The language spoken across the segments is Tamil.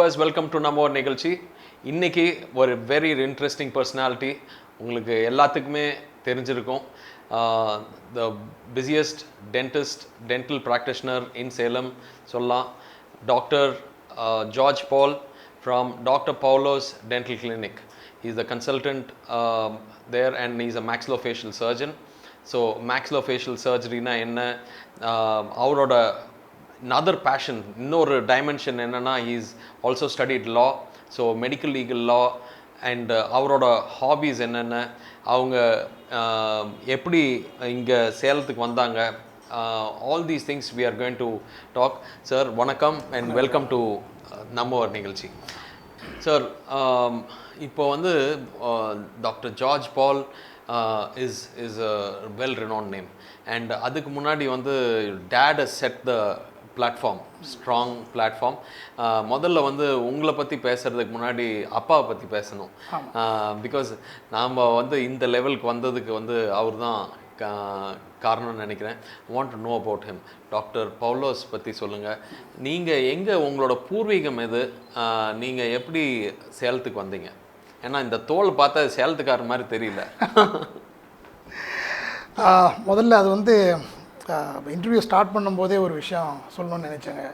viewers, welcome to நம்ம ஒரு நிகழ்ச்சி. இன்னைக்கு ஒரு வெரி இன்ட்ரெஸ்டிங் பர்சனாலிட்டி உங்களுக்கு எல்லாத்துக்குமே தெரிஞ்சிருக்கும். The busiest dentist, dental practitioner in Salem சொல்லலாம். Dr. George Paul from Dr. Paulo's Dental Clinic. He is the consultant there and he is a maxillofacial surgeon. So maxillofacial surgery na enna avaroda another passion, இன்னொரு டைமென்ஷன் என்னன்னா he's also studied law, so medical legal law, and அவரோட ஹாபீஸ் என்னென்ன, அவங்க எப்படி இங்கே சேலத்துக்கு வந்தாங்க, all these things we are going to talk. Sir, வணக்கம் and welcome to நம்ம ஒரு நிகழ்ச்சி. சார், இப்போ வந்து doctor George Paul is a well renowned name, and அதுக்கு முன்னாடி வந்து dad has set the platform, strong platform. முதல்ல வந்து உங்களை பற்றி பேசுகிறதுக்கு முன்னாடி அப்பாவை பற்றி பேசணும். பிகாஸ் நாம் வந்து இந்த லெவலுக்கு வந்ததுக்கு வந்து அவர் தான் காரணம்னு நினைக்கிறேன். Want to know about him. Doctor Paulose பற்றி சொல்லுங்கள். நீங்கள் எங்கே, உங்களோட பூர்வீகம் எது, நீங்கள் எப்படி சேலத்துக்கு வந்தீங்க? ஏன்னா இந்த தோல் பார்த்தா சேலத்துக்கார மாதிரி தெரியல. முதல்ல அது வந்து இன்டர்வியூ ஸ்டார்ட் பண்ணும்போதே ஒரு விஷயம் சொல்லணும்னு நினச்சேங்க.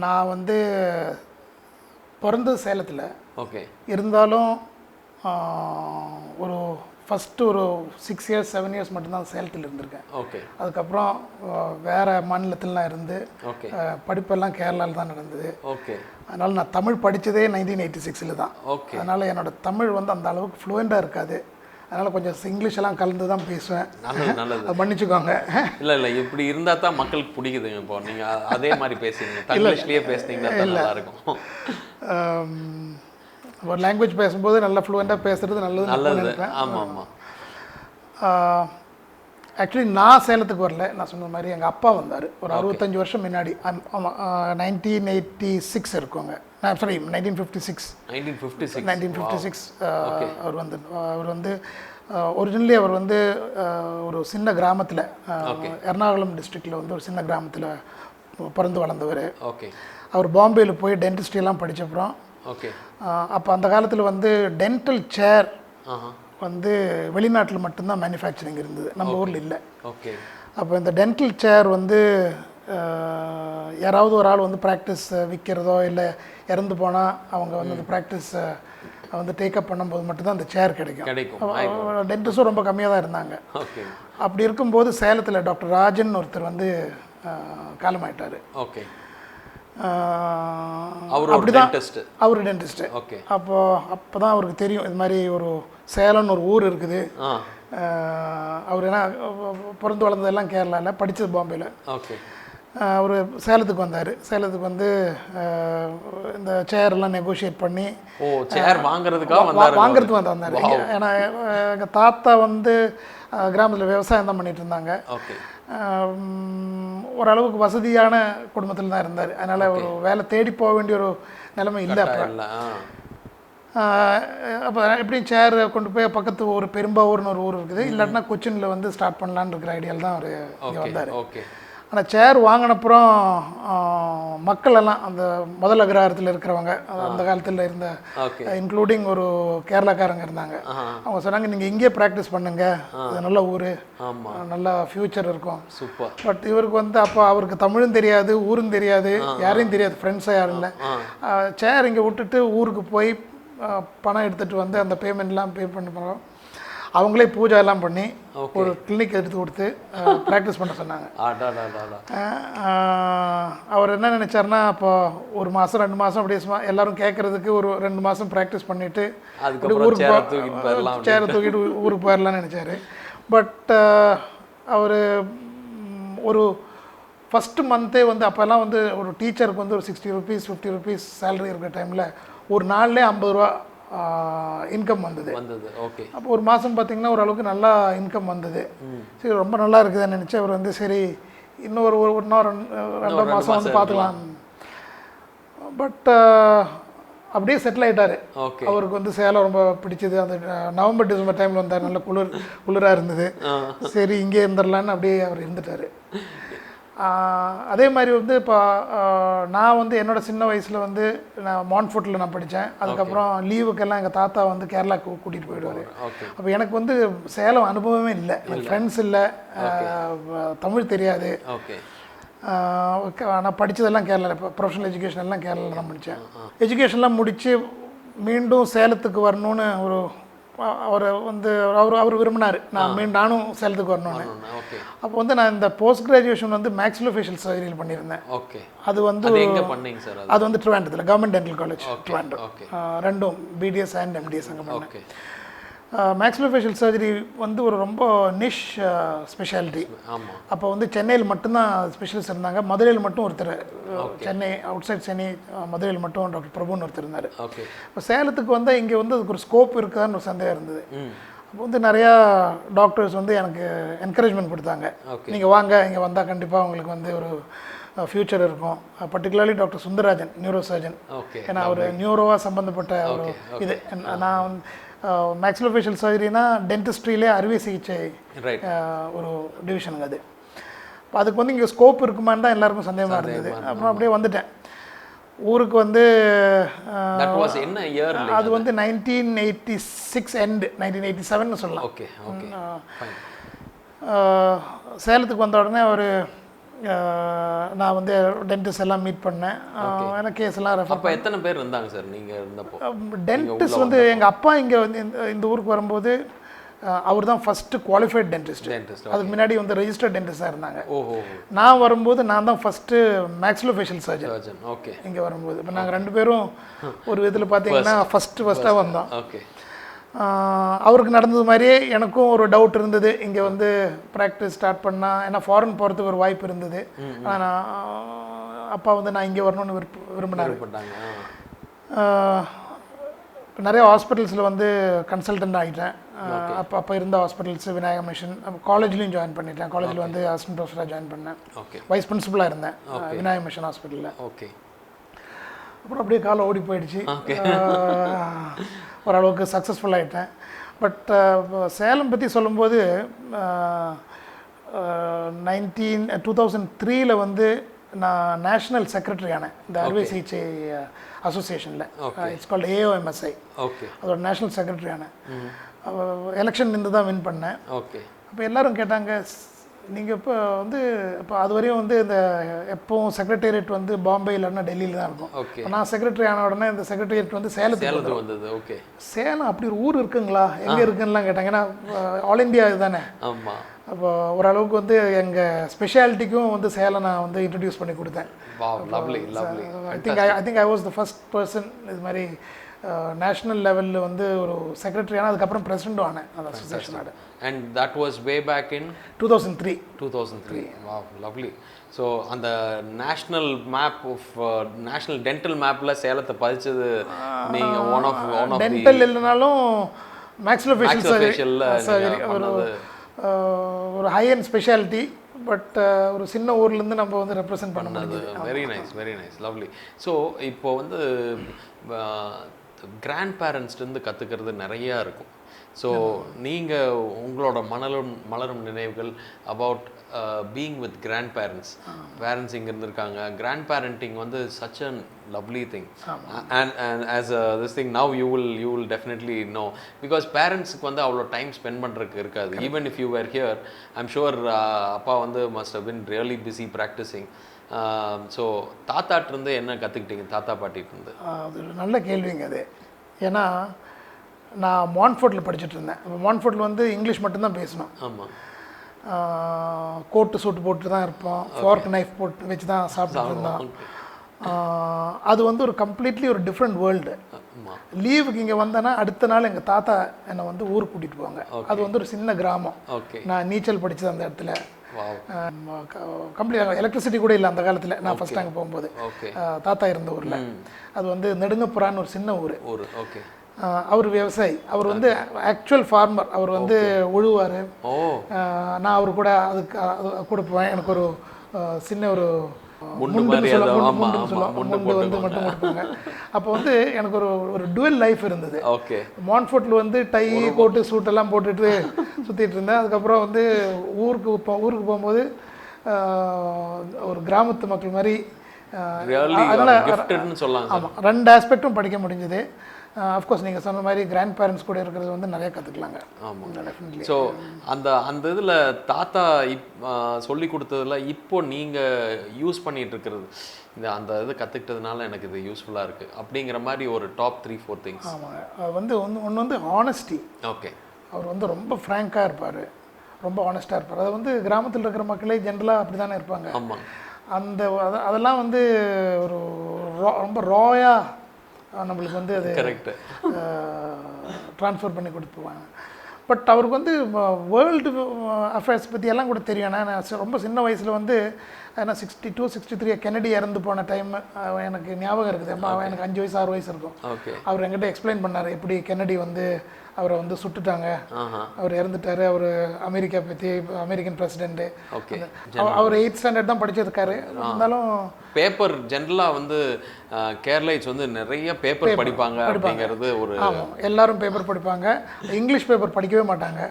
நான் வந்து பிறந்தது சேலத்தில். ஓகே. இருந்தாலும் ஒரு ஃபஸ்ட்டு ஒரு 6 years 7 years மட்டும்தான் சேலத்தில் இருந்திருக்கேன். ஓகே. அதுக்கப்புறம் வேறு மாநிலத்திலலாம் இருந்து படிப்பெல்லாம் கேரளாவில் தான் நடந்தது. ஓகே. அதனால் நான் தமிழ் படித்ததே 1986 தான். ஓகே. அதனால் என்னோடய தமிழ் வந்து அந்த அளவுக்கு ஃப்ளூயண்ட்டாக இருக்காது. அதனால் கொஞ்சம் இங்கிலீஷெல்லாம் கலந்து தான் பேசுவேன். நல்லது நல்லது, மன்னிச்சுக்கோங்க. இல்லை இல்லை, இப்படி இருந்தால் தான் மக்களுக்கு பிடிக்குதுங்க. இப்போ நீங்கள் அதே மாதிரி பேசுறீங்க, இங்கிலீஷ்லேயே பேசுனீங்கன்னா நல்லாயிருக்கும். ஒரு லாங்குவேஜ் பேசும்போது நல்லா ஃப்ளூயண்ட்டாக பேசுகிறது நல்லது. ஆமாம் ஆமாம். ஆக்சுவலி நான் சேலத்துக்கு வரல, நான் சொன்ன மாதிரி எங்கள் அப்பா வந்தார் ஒரு 65 வருஷம் முன்னாடி. 1986 இருக்குங்க. சாரி, 1956 அவர் வந்து ஒரிஜினலி அவர் வந்து ஒரு சின்ன கிராமத்தில், எர்ணாகுளம் டிஸ்ட்ரிக்டில் வந்து ஒரு சின்ன கிராமத்தில் பிறந்து வளர்ந்தவர். ஓகே. அவர் பாம்பேயில் போய் டென்டிஸ்ட்ரியெல்லாம் படித்தப்புறம், ஓகே, அப்போ அந்த காலத்தில் வந்து டென்டல் சேர் வந்து வெளிநாட்டில் மட்டும்தான் மேனுஃபேக்சரிங் இருந்தது, நம்ம ஊரில் இல்லை. ஓகே. அப்போ இந்த டென்டல் சேர் வந்து யாராவது ஒரு ஆள் வந்து ப்ராக்டிஸ் விற்கிறதோ இல்லை இறந்து போனால் அவங்க வந்து அந்த ப்ராக்டிஸ் வந்து டேக்கப் பண்ணும்போது மட்டும்தான் அந்த சேர் கிடைக்கும். டென்டிஸ்டும் ரொம்ப கம்மியாக தான் இருந்தாங்க. அப்படி இருக்கும்போது சேலத்தில் டாக்டர் ராஜன் ஒருத்தர் வந்து காலமாயிட்டார். ஓகே. அப்படிதான் அவர் டென்டிஸ்ட்டு. ஓகே. அப்போ தான் அவருக்கு தெரியும் இது மாதிரி ஒரு சேலம்னு ஒரு ஊர் இருக்குது. அவர் என்ன பிறந்து வளர்ந்ததெல்லாம் கேரளாவில், படித்தது பாம்பேயில். ஓகே. அவர் சேலத்துக்கு வந்தார். சேலத்துக்கு வந்து இந்த சேரெல்லாம் நெகோஷியேட் பண்ணி சேர் வாங்குறதுக்கு வந்தார். ஏன்னா எங்கள் தாத்தா வந்து கிராமத்தில் விவசாயம் தான் பண்ணிட்டு இருந்தாங்க. ஓகே. ஓரளவுக்கு வசதியான குடும்பத்தில் தான் இருந்தார். அதனால் ஒரு வேலை தேடி போக வேண்டிய ஒரு நிலைமை இல்லை. அப்போ எப்படியும் சேர் கொண்டு போய் பக்கத்து ஒரு பெரும்பாவூர்னு ஒரு ஊர் இருக்குது, இல்லாட்டினா கொச்சினில் வந்து ஸ்டார்ட் பண்ணலான்னு இருக்கிற ஐடியாவில் தான் அவர் இங்கே வந்தார். ஓகே. ஆனால் சேர் வாங்கினப்புறம் மக்கள் எல்லாம் அந்த முதல் அக்ரஹாரத்தில் இருக்கிறவங்க, அந்த காலத்தில் இருந்த இன்க்ளூடிங் ஒரு கேரளாக்காரங்க இருந்தாங்க. அவங்க சொன்னாங்க, நீங்கள் இங்கே ப்ராக்டிஸ் பண்ணுங்க, அது நல்ல ஊர், நல்ல ஃப்யூச்சர் இருக்கும். சூப்பர். பட் இவருக்கு வந்து அப்போ அவருக்கு தமிழும் தெரியாது, ஊரும் தெரியாது, யாரையும் தெரியாது, ஃப்ரெண்ட்ஸாக யாரும் இல்லை. சேர் இங்கே விட்டுட்டு ஊருக்கு போய் பணம் எடுத்துகிட்டு வந்து அந்த பேமெண்ட்லாம் பே பண்ண அவங்களே பூஜை எல்லாம் பண்ணி ஒரு கிளினிக் எடுத்து கொடுத்து ப்ராக்டிஸ் பண்ண சொன்னாங்க. அவர் என்ன நினச்சாருன்னா, அப்போ ஒரு மாதம் 2 மாதம் அப்படியே எல்லோரும் கேட்குறதுக்கு ஒரு 2 மாதம் ப்ராக்டிஸ் பண்ணிவிட்டு ஊருக்கு சேரை தூக்கிட்டு ஊருக்கு போயிடலான்னு நினச்சாரு. பட் அவர் ஒரு ஃபஸ்ட்டு மந்த்தே வந்து அப்போல்லாம் வந்து ஒரு டீச்சருக்கு வந்து ஒரு 60 rupees 50 rupees சேலரி இருக்கிற டைமில் ஒரு நாள்லேயே 50 ரூபா இன்கம் வந்தது. ஓகே. அப்போ ஒரு மாதம் பார்த்திங்கன்னா ஓரளவுக்கு நல்லா இன்கம் வந்தது. சரி, ரொம்ப நல்லா இருக்குதுன்னு நினச்சி அவர் வந்து சரி இன்னும் ஒரு 2 மாதம் வந்து பார்த்துக்கலாம். பட் அப்படியே செட்டில் ஆகிட்டார். அவருக்கு வந்து சேலம் ரொம்ப பிடிச்சது. அந்த நவம்பர் டிசம்பர் டைமில் வந்தார், நல்ல குளிராக இருந்தது. சரி இங்கே இருந்துடலான்னு அப்படியே அவர் இருந்துட்டார். அதே மாதிரி வந்து இப்போ நான் வந்து என்னோட சின்ன வயசில் வந்து நான் மான்ஃபோர்ட்டில் நான் படித்தேன். அதுக்கப்புறம் லீவுக்கெல்லாம் எங்கள் தாத்தா வந்து கேரளாவுக்கு கூட்டிகிட்டு போயிடுவார். அப்போ எனக்கு வந்து சேலம் அனுபவமே இல்லை, எனக்கு ஃப்ரெண்ட்ஸ் இல்லை, தமிழ் தெரியாது. நான் படித்ததெல்லாம் கேரளாவில், இப்போ ப்ரொஃபஷனல் எஜுகேஷன் எல்லாம் கேரளாவில் தான் படித்தேன். எஜுகேஷன்லாம் முடித்து மீண்டும் சேலத்துக்கு வரணும்னு அவர் வந்து அவர் விரும்பினார், நானும் சேலத்துக்கு வரணும்னு. அப்போ வந்து நான் இந்த போஸ்ட் கிராஜுவேஷன் வந்து மேக்ஸிலோஃபேஷியல் சர்ஜரியில் பண்ணியிருந்தேன். அது வந்து அது வந்து ட்ரிவாண்டத்தில் கவர்மெண்ட் டென்டல் காலேஜ் ட்ரிவாண்டம், ரெண்டும் பிடிஎஸ் அண்ட் எம்டிஎஸ் அங்கே பண்ணேன். மேக்ஸிலோஃபேஷியல் சர்ஜரி வந்து ஒரு ரொம்ப நிஷ் ஸ்பெஷாலிட்டி. அப்போ வந்து சென்னையில் மட்டும்தான் ஸ்பெஷலிஸ்ட் இருந்தாங்க. மதுரையில் மட்டும் ஒருத்தர், சென்னை அவுட் சைட் சென்னை மதுரையில் மட்டும் டாக்டர் பிரபுன்னு ஒருத்தர் இருந்தார். இப்போ சேலத்துக்கு வந்தால் இங்கே வந்து அதுக்கு ஒரு ஸ்கோப் இருக்குதான்னு ஒரு சந்தேகம் இருந்தது. அப்போ வந்து நிறையா டாக்டர்ஸ் வந்து எனக்கு என்கரேஜ்மெண்ட் கொடுத்தாங்க, நீங்கள் வாங்க, இங்கே வந்தால் கண்டிப்பாக உங்களுக்கு வந்து ஒரு ஃப்யூச்சர் இருக்கும். Particularly doctor Sundararajan, neuro surgeon. ஏன்னா அவர் நியூரோவாக சம்மந்தப்பட்ட ஒரு இது. நான் வந்து மேக்ஸிலோஃபேஷியல் சர்ஜரினா டென்டிஸ்ட்ரியிலே அறுவை சிகிச்சை ஒரு டிவிஷனுங்க அது. இப்போ அதுக்கு வந்து இங்கே ஸ்கோப் இருக்குமான்னு தான் எல்லாருக்கும் சந்தேகமாக இருந்தது. அப்புறம் அப்படியே வந்துட்டேன் ஊருக்கு. வந்து அது வந்து 1986 எண்டு 1987 சொல்லலாம். சேலத்துக்கு வந்த உடனே ஒரு நான் வந்து டென்டிஸ்ட் எல்லாம் மீட் பண்ணேன். எனக்கு கேஸ்லாம் ரெஃபர். அப்போ எத்தனை பேர் இருந்தாங்க சார் நீங்கள் இருந்தப்போ? டென்டிஸ்ட் வந்து எங்கள் அப்பா இங்கே வந்து இந்த ஊருக்கு வரும்போது அவர் தான் ஃபஸ்ட்டு குவாலிஃபைட் டென்டிஸ்ட். அதுக்கு முன்னாடி வந்து ரெஜிஸ்டர்ட் டென்டிஸ்டாக இருந்தாங்க. நான் வரும்போது நான் தான் ஃபஸ்ட்டு மேக்ஸிலோஃபேஷியல் சர்ஜன் இங்கே வரும்போது. இப்போ நாங்கள் 2 பேரும் ஒரு விதத்தில் பார்த்தீங்கன்னா ஃபஸ்ட்டாக வந்தோம். அவருக்கு நடந்தது மாதிரியே எனக்கும் ஒரு டவுட் இருந்தது, இங்கே வந்து ப்ராக்டிஸ் ஸ்டார்ட் பண்ணால், ஏன்னா ஃபாரின் போகிறதுக்கு ஒரு வாய்ப்பு இருந்தது. ஆனால் அப்பா வந்து நான் இங்கே வரணும்னு விரும்பினார். நிறைய ஹாஸ்பிட்டல்ஸில் வந்து கன்சல்டன்ட் ஆகிட்டேன். அப்போ இருந்த ஹாஸ்பிட்டல்ஸ் விநாயகா மிஷன், காலேஜ்லேயும் ஜாயின் பண்ணிட்டேன். காலேஜில் வந்து அசிஸ்டன்ட் ப்ரொஃபஸராக ஜாயின் பண்ணேன். வைஸ் பிரின்சிபலாக இருந்தேன் விநாயகா மிஷன் ஹாஸ்பிட்டலில். அப்புறம் அப்படியே காலம் ஓடி போயிடுச்சு. ஓரளவுக்கு சக்ஸஸ்ஃபுல் ஆகிட்டேன். பட் சேலம் பற்றி சொல்லும்போது 2003 வந்து நான் நேஷ்னல் செக்ரட்டரி ஆனேன் இந்த அறுவை சிகிச்சை அசோசியேஷனில். It's called AOMSI. அதோட நேஷ்னல் செக்ரட்டரி ஆனேன். எலெக்ஷன் நின்று தான் வின் பண்ணேன். அப்போ எல்லோரும் கேட்டாங்க, நீங்கள் இப்போ வந்து இப்போ அது வரையும் வந்து இந்த எப்பவும் செக்ரட்டேரியட் வந்து பாம்பே இல்லைன்னா டெல்லியில் தான் இருக்கும். இப்போ நான் செக்ரட்டரி ஆன உடனே இந்த செக்ரட்டேரியட் வந்து சேலத்துக்கு வந்தது. சேலம் அப்படி ஒரு ஊர் இருக்குங்களா, எங்கே இருக்குன்னுலாம் கேட்டாங்க. ஏன்னா ஆல் இண்டியா இதுதானே. அப்போ ஓரளவுக்கு வந்து எங்கள் ஸ்பெஷாலிட்டிக்கும் வந்து சேலம் நான் வந்து இன்ட்ரடியூஸ் பண்ணி கொடுத்தேன். I think I was the first person இது மாதிரி நேஷ்னல் லெவலில் வந்து ஒரு செக்ரட்டரி ஆனால் அதுக்கப்புறம் பிரசிடெண்ட்டும் ஆனேன் அந்த அசோசியேஷனோட. And that was way back in 2003. Wow, lovely. So அந்த national map of national dental மேப்ல சேலத்தை பதிச்சது நீங்க ஒன் ஆஃப் டென்டல் இல்லைனாலும் மேக்ஸிலோஃபேஷியல் சர்ஜரி ஒரு ஹை அண்ட் ஸ்பெஷாலிட்டி. பட் ஒரு சின்ன ஊர்லேருந்து நம்ம வந்து ரெப்ரசென்ட் பண்ண முடியுது. Very nice lovely. ஸோ இப்போ வந்து கிராண்ட் பேரண்ட்ஸ்லேருந்து கற்றுக்கிறது நிறையா இருக்கும். ஸோ நீங்கள் உங்களோட மலரும் நினைவுகள் about being with grandparents இங்கே இருந்திருக்காங்க. கிராண்ட் பேரண்டிங் வந்து such a lovely thing. And as this thing now you will definitely know, because பேரண்ட்ஸுக்கு வந்து அவ்வளோ டைம் ஸ்பெண்ட் பண்ணுறதுக்கு இருக்காது. Even if you were here, I'm sure அப்பா வந்து must have been really busy practising. So தாத்தாட்டிருந்து என்ன கற்றுக்கிட்டீங்க, தாத்தா பாட்டிகிட்டருந்து? அது ஒரு நல்ல கேள்விங்க அது. ஏன்னா நான் மான்ஃபோர்ட்டில் படிச்சுட்டு இருந்தேன். மான்ஃபோர்ட்டில் வந்து இங்கிலீஷ் மட்டும்தான் பேசணும். ஆமாம். கோட்டு சூட்டு போட்டு தான் இருப்போம், ஃபார்க் நைஃப் போட்டு வச்சு தான் சாப்பிட்டு இருந்தோம். அது வந்து ஒரு கம்ப்ளீட்லி ஒரு டிஃப்ரெண்ட் வேர்ல்டு. லீவுக்கு இங்கே வந்தேன்னா அடுத்த நாள் எங்கள் தாத்தா என்னை வந்து ஊருக்கு கூட்டிகிட்டு போவாங்க. அது வந்து ஒரு சின்ன கிராமம். நான் நீச்சல் படித்தது அந்த இடத்துல. கம்ப்ளீட் எலக்ட்ரிசிட்டி கூட இல்லை அந்த காலத்தில் நான் ஃபஸ்ட் அங்கே போகும்போது. தாத்தா இருந்த ஊரில் அது வந்து நெடுங்கப்புறான்னு ஒரு சின்ன ஊர். அவர் விவசாயி. அவர் வந்து ஆக்சுவல் ஃபார்மர். அவர் வந்து உழுவார். நான் அவர் கூட அதுக்கு கொடுப்பேன். எனக்கு ஒரு சின்ன ஒரு முண்டு வந்து மட்டும் கொடுப்பாங்க. அப்போ வந்து எனக்கு ஒரு டுவெல் லைஃப் இருந்தது. மான்ஃபோர்ட்டில் வந்து டை கோட்டு சூட்டெல்லாம் போட்டுட்டு சுற்றிட்டு இருந்தேன். அதுக்கப்புறம் வந்து ஊருக்கு போகும்போது ஒரு கிராமத்து மக்கள் மாதிரி. ஆமாம், 2 ஆஸ்பெக்டும் படிக்க முடிஞ்சது. அஃப்கோர்ஸ் நீங்கள் சொன்ன மாதிரி கிராண்ட் பேரண்ட்ஸ் கூட இருக்கிறது வந்து நிறைய கற்றுக்கலாங்க. ஆமாம், ஸோ அந்த இதில் தாத்தா சொல்லி கொடுத்ததில் இப்போ நீங்கள் யூஸ் பண்ணிகிட்டு இருக்கிறது அந்த இது கற்றுக்கிட்டதுனால எனக்கு இது யூஸ்ஃபுல்லாக இருக்குது அப்படிங்கிற மாதிரி ஒரு டாப் 3-4 திங்ஸ். ஆமாங்க, அது வந்து ஒன்று வந்து ஹானஸ்டி. ஓகே, அவர் வந்து ரொம்ப ஃப்ராங்காக இருப்பார், ரொம்ப ஆனஸ்ட்டாக இருப்பார். அது வந்து கிராமத்தில் இருக்கிற மக்களே ஜென்ரலாக அப்படி தானே இருப்பாங்க. ஆமாம், அதெல்லாம் வந்து ஒரு ரொம்ப ராயாக நம்மளுக்கு வந்து அது கரெக்டு ட்ரான்ஸ்ஃபர் பண்ணி கொடுத்துருவாங்க. பட் அவருக்கு வந்து வேர்ல்டு அஃபேர்ஸ் பற்றி எல்லாம் கூட தெரியும். ஏன்னா நான் ரொம்ப சின்ன வயசில் வந்து ஏன்னா 62-63 கென்னடி இறந்து போன டைம் எனக்கு ஞாபகம் இருக்குது. எனக்கு 5 வயசு 6 வயசு இருக்கும். அவர் என்கிட்ட எக்ஸ்பிளைன் பண்ணார் எப்படி கென்னடி வந்து அவரை வந்து சுட்டுட்டாங்க, அவர் இறந்துட்டார், அவர் அமெரிக்கா பற்றி, அமெரிக்கன் பிரசிடென்ட்டு. அவர் 8th ஸ்டாண்டர்ட் தான் படிச்சிருக்காரு. இருந்தாலும் பேப்பர் ஜென்ரலாக வந்து கேரளைஸ் வந்து நிறைய பேப்பர் படிப்பாங்க அப்படிங்கிறது ஒரு. ஆமாம், எல்லாரும் பேப்பர் படிப்பாங்க. இங்கிலீஷ் பேப்பர் படிக்கவே மாட்டாங்க.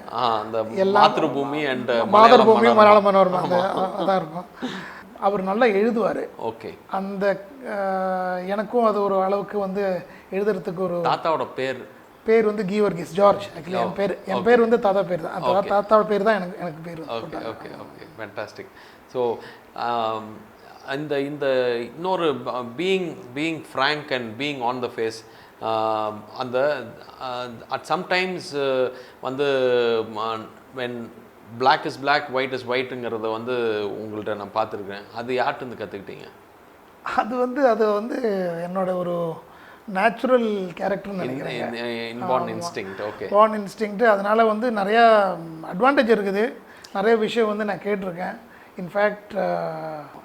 அந்த மாதృభூமி அண்ட் மாதృభூமி மலையாள மனோரமா அதான் இருக்கும். அவர் நல்லா எழுதுவார். ஓகே, அந்த எனக்கும் அது ஒரு அளவுக்கு வந்து எழுதுறதுக்கு ஒரு. தாத்தாவோட பேர் வந்து கீவர்கிஸ் ஜார்ஜ். ஆக்சுவலி என் பேர் வந்து தாத்தா பேர் தான். தாத்தாவோட பேர் தான் எனக்கு பேர். Okay okay okay, fantastic. So இந்த இன்னொரு being frank and being on the face, அந்த அட் சம்டைம்ஸ் வந்து when black is black white is ஒயிட்டுங்கிறத வந்து உங்கள்கிட்ட நான் பார்த்துருக்கேன். அது யார்கிட்ட கற்றுக்கிட்டீங்க? அது வந்து என்னோட ஒரு நேச்சுரல் கேரக்டர்னு நினைக்கிறேன். Inborn instinct. Okay, born instinct. அதனால் வந்து நிறையா அட்வான்டேஜ் இருக்குது. நிறைய விஷயம் வந்து நான் கேட்டிருக்கேன். இன்ஃபேக்ட்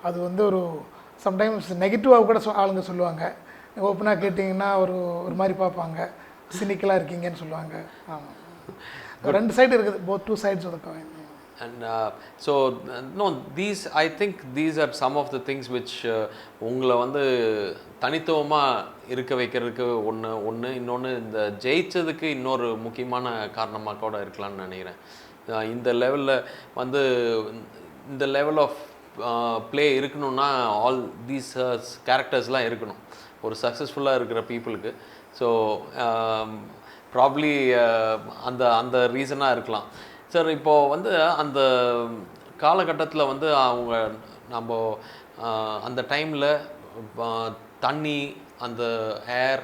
அது வந்து ஒரு சம்டைம்ஸ் நெகட்டிவாக கூட ஆளுங்க சொல்லுவாங்க. ஓப்பனாக கேட்டிங்கன்னா ஒரு மாதிரி பார்ப்பாங்க, சினிக்கலாக இருக்கீங்கன்னு சொல்லுவாங்க. ஆமாம், 2 சைடு இருக்குது, both 2 sides of the coin. And so no, I think these are some of the things which உங்களை வந்து தனித்துவமாக இருக்க வைக்கிறதுக்கு ஒன்று இன்னொன்று இந்த ஜெயிச்சதுக்கு இன்னொரு முக்கியமான காரணமாக கூட இருக்கலாம்னு நினைக்கிறேன். இந்த லெவலில் வந்து இந்த லெவல் ஆஃப் ப்ளே இருக்கணும்னா ஆல் தீஸ் கேரக்டர்ஸ்லாம் இருக்கணும் ஒரு சக்ஸஸ்ஃபுல்லாக இருக்கிற பீப்புளுக்கு. ஸோ ப்ராப்ளி அந்த ரீசனாக இருக்கலாம். சார், இப்போது வந்து அந்த காலகட்டத்தில் வந்து நம்ம அந்த டைமில் தண்ணி, அந்த ஏர்,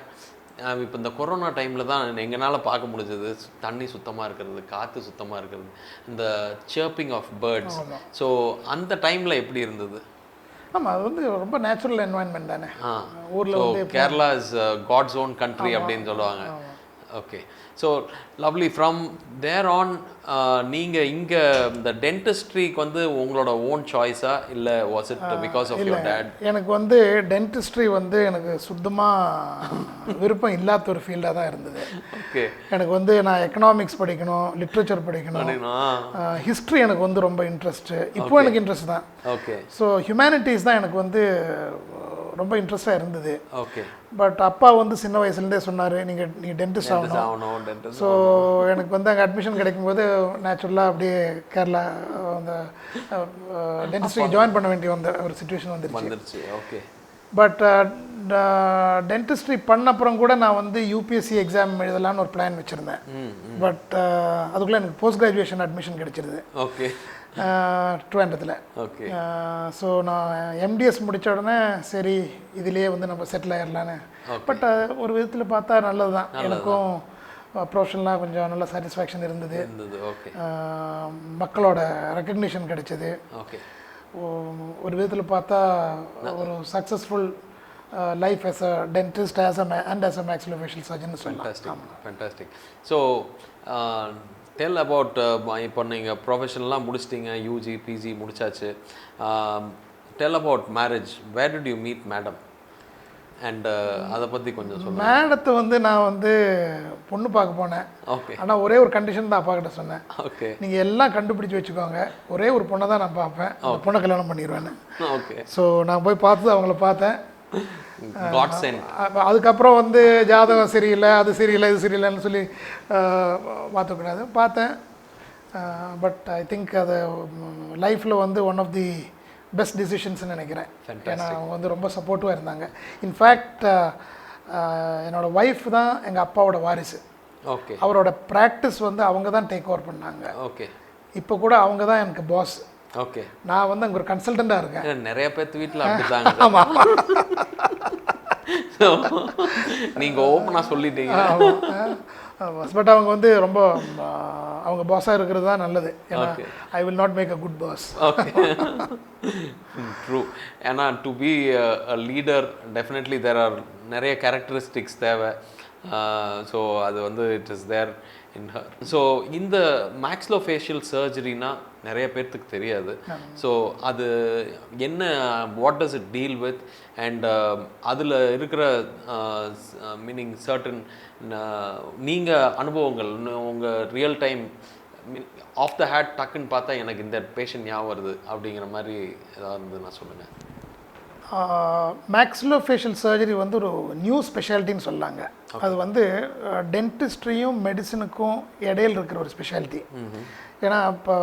இப்போ இந்த கொரோனா டைமில் தான் எங்களால் பார்க்க முடிஞ்சது தண்ணி சுத்தமாக இருக்கிறது, காற்று சுத்தமாக இருக்கிறது, இந்த சர்ப்பிங் ஆஃப் பேர்ட்ஸ். ஸோ அந்த டைமில் எப்படி இருந்தது? ஆமாம், அது வந்து ரொம்ப நேச்சுரல் என்வாயன்மெண்ட் தானே. ஊரில் வந்து Kerala is God's own country அப்படின்னு சொல்லுவாங்க. Okay, so lovely. From there on நீங்கள் இங்கே இந்த டென்டிஸ்ட்ரிக்கு வந்து உங்களோட ஓன் சாய்ஸா இல்லை was it because of your dad? எனக்கு வந்து டென்டிஸ்ட்ரி வந்து எனக்கு சுத்தமாக விருப்பம் இல்லாத ஒரு ஃபீல்டாக தான் இருந்தது. ஓகே, எனக்கு வந்து நான் எக்கனாமிக்ஸ் படிக்கணும், லிட்ரேச்சர் படிக்கணும், ஹிஸ்ட்ரி எனக்கு வந்து ரொம்ப இன்ட்ரெஸ்ட்டு. இப்போ எனக்கு இன்ட்ரெஸ்ட் தான். ஓகே, ஸோ ஹியூமனிட்டிஸ் தான் எனக்கு வந்து ரொம்ப இன்ட்ரெஸ்டாக இருந்தது. ஓகே, பட் அப்பா வந்து சின்ன வயசுலேருந்தே சொன்னார் நீங்கள் டென்டிஸ்ட் ஆகணும். ஸோ எனக்கு வந்து அங்கே அட்மிஷன் கிடைக்கும்போது நேச்சுரலாக அப்படியே கேரளா அந்த டென்டிஸ்ட்ரிக்கு ஜாயின் பண்ண வேண்டிய ஒரு சுச்சுவேஷன் வந்துருச்சு. ஓகே, பட் டென்டிஸ்ட்ரி பண்ண அப்புறம் கூட நான் வந்து யூபிஎஸ்சி எக்ஸாம் எழுதலான்னு ஒரு பிளான் வச்சுருந்தேன். பட் அதுக்குள்ளே எனக்கு போஸ்ட் கிராஜுவேஷன் அட்மிஷன் கிடைச்சிருது. ஓகே, ட்ரிவாண்டத்தில். ஓகே, ஸோ நான் எம்டிஎஸ் முடித்த உடனே சரி இதுலேயே வந்து நம்ம செட்டில் ஆயிடலான்னு. பட் ஒரு விதத்தில் பார்த்தா நல்லது தான். எனக்கும் ப்ரொஃபஷனலாக கொஞ்சம் நல்ல சாட்டிஸ்ஃபேக்ஷன் இருந்தது. ஓகே, மக்களோட ரெக்கக்னிஷன் கிடைச்சது. ஓகே, ஒரு விதத்தில் பார்த்தா ஒரு successful life as a dentist and as a maxillofacial surgeon சொல்லலாம். ஃபேண்டாஸ்டிக். ஸோ டெல் அபவுட் இப்போ நீங்கள் ப்ரொஃபஷனலாக முடிச்சிட்டிங்க, யூஜி பிஜி முடிச்சாச்சு. Tell about marriage. Where did you meet madam and அதை பற்றி கொஞ்சம் சொல்லுங்கள். மேடத்தை வந்து நான் வந்து பொண்ணு பார்க்க போனேன். ஓகே, ஆனால் ஒரே ஒரு கண்டிஷன் தான் அப்பா கிட்ட சொன்னேன். ஓகே, நீங்கள் எல்லாம் கண்டுபிடிச்சி வச்சுக்கோங்க, ஒரே ஒரு பொண்ணை தான் நான் பார்ப்பேன், அந்த பொண்ணை கல்யாணம் பண்ணிடுவேன்னு. ஓகே, ஸோ நான் போய் பார்த்து அவங்கள பார்த்தேன். அதுக்கப்புறம் வந்து ஜாதகம் சரியில்லை, அது சரியில்லை, இது சரியில்லைன்னு சொல்லி மாற்றக்கூடாது. பார்த்தேன். பட் ஐ திங்க் அது லைஃப்பில் வந்து ஒன் ஆஃப் தி பெஸ்ட் டிசிஷன்ஸ்னு நினைக்கிறேன். ஏன்னா அவங்க வந்து ரொம்ப சப்போர்ட்டிவாக இருந்தாங்க. இன்ஃபேக்ட் என்னோடய ஒய்ஃப் தான் எங்கள் அப்பாவோட வாரிசு. ஓகே. அவரோட ப்ராக்டிஸ் வந்து அவங்க தான் டேக் ஓவர் பண்ணாங்க. ஓகே. இப்போ கூட அவங்க தான் எனக்கு பாஸ். ஓகே. நான் வந்து அங்கே ஒரு கன்சல்டண்ட்டாக இருக்கேன். நிறைய பேர்த்து வீட்டில் அப்படிதாங்க. ஆமாம், நீங்கள் ஓப்பனாக சொல்லிட்டீங்க. பட் அவங்க வந்து ரொம்ப அவங்க பாஸாக இருக்கிறது தான் நல்லது. ஏன்னா I will not make a good boss. Okay, true. ஏன்னா to be a leader definitely there are நிறைய கேரக்டரிஸ்டிக்ஸ் தேவை. ஸோ அது வந்து it is there in her. So இந்த மேக்ஸிலோஃபேஷியல் சர்ஜரினா நிறைய பேர்த்துக்கு தெரியாது. ஸோ அது என்ன, what does it deal with, and அதில் இருக்கிற மீனிங் சர்டன் நீங்கள் அனுபவங்கள் உங்கள் real time of the head டக்குன்னு பார்த்தா எனக்கு இந்த பேஷண்ட் ஞாபகம் வருது அப்படிங்கிற மாதிரி ஏதாவது இருந்து நான் சொல்லுங்கள். மேக்ஸிலோஃபேஷியல் சர்ஜரி வந்து ஒரு நியூ ஸ்பெஷாலிட்டின்னு சொல்லாங்க. அது வந்து டென்டிஸ்ட்ரியும் மெடிசனுக்கும் இடையில் இருக்கிற ஒரு ஸ்பெஷாலிட்டி. ஏன்னா இப்போ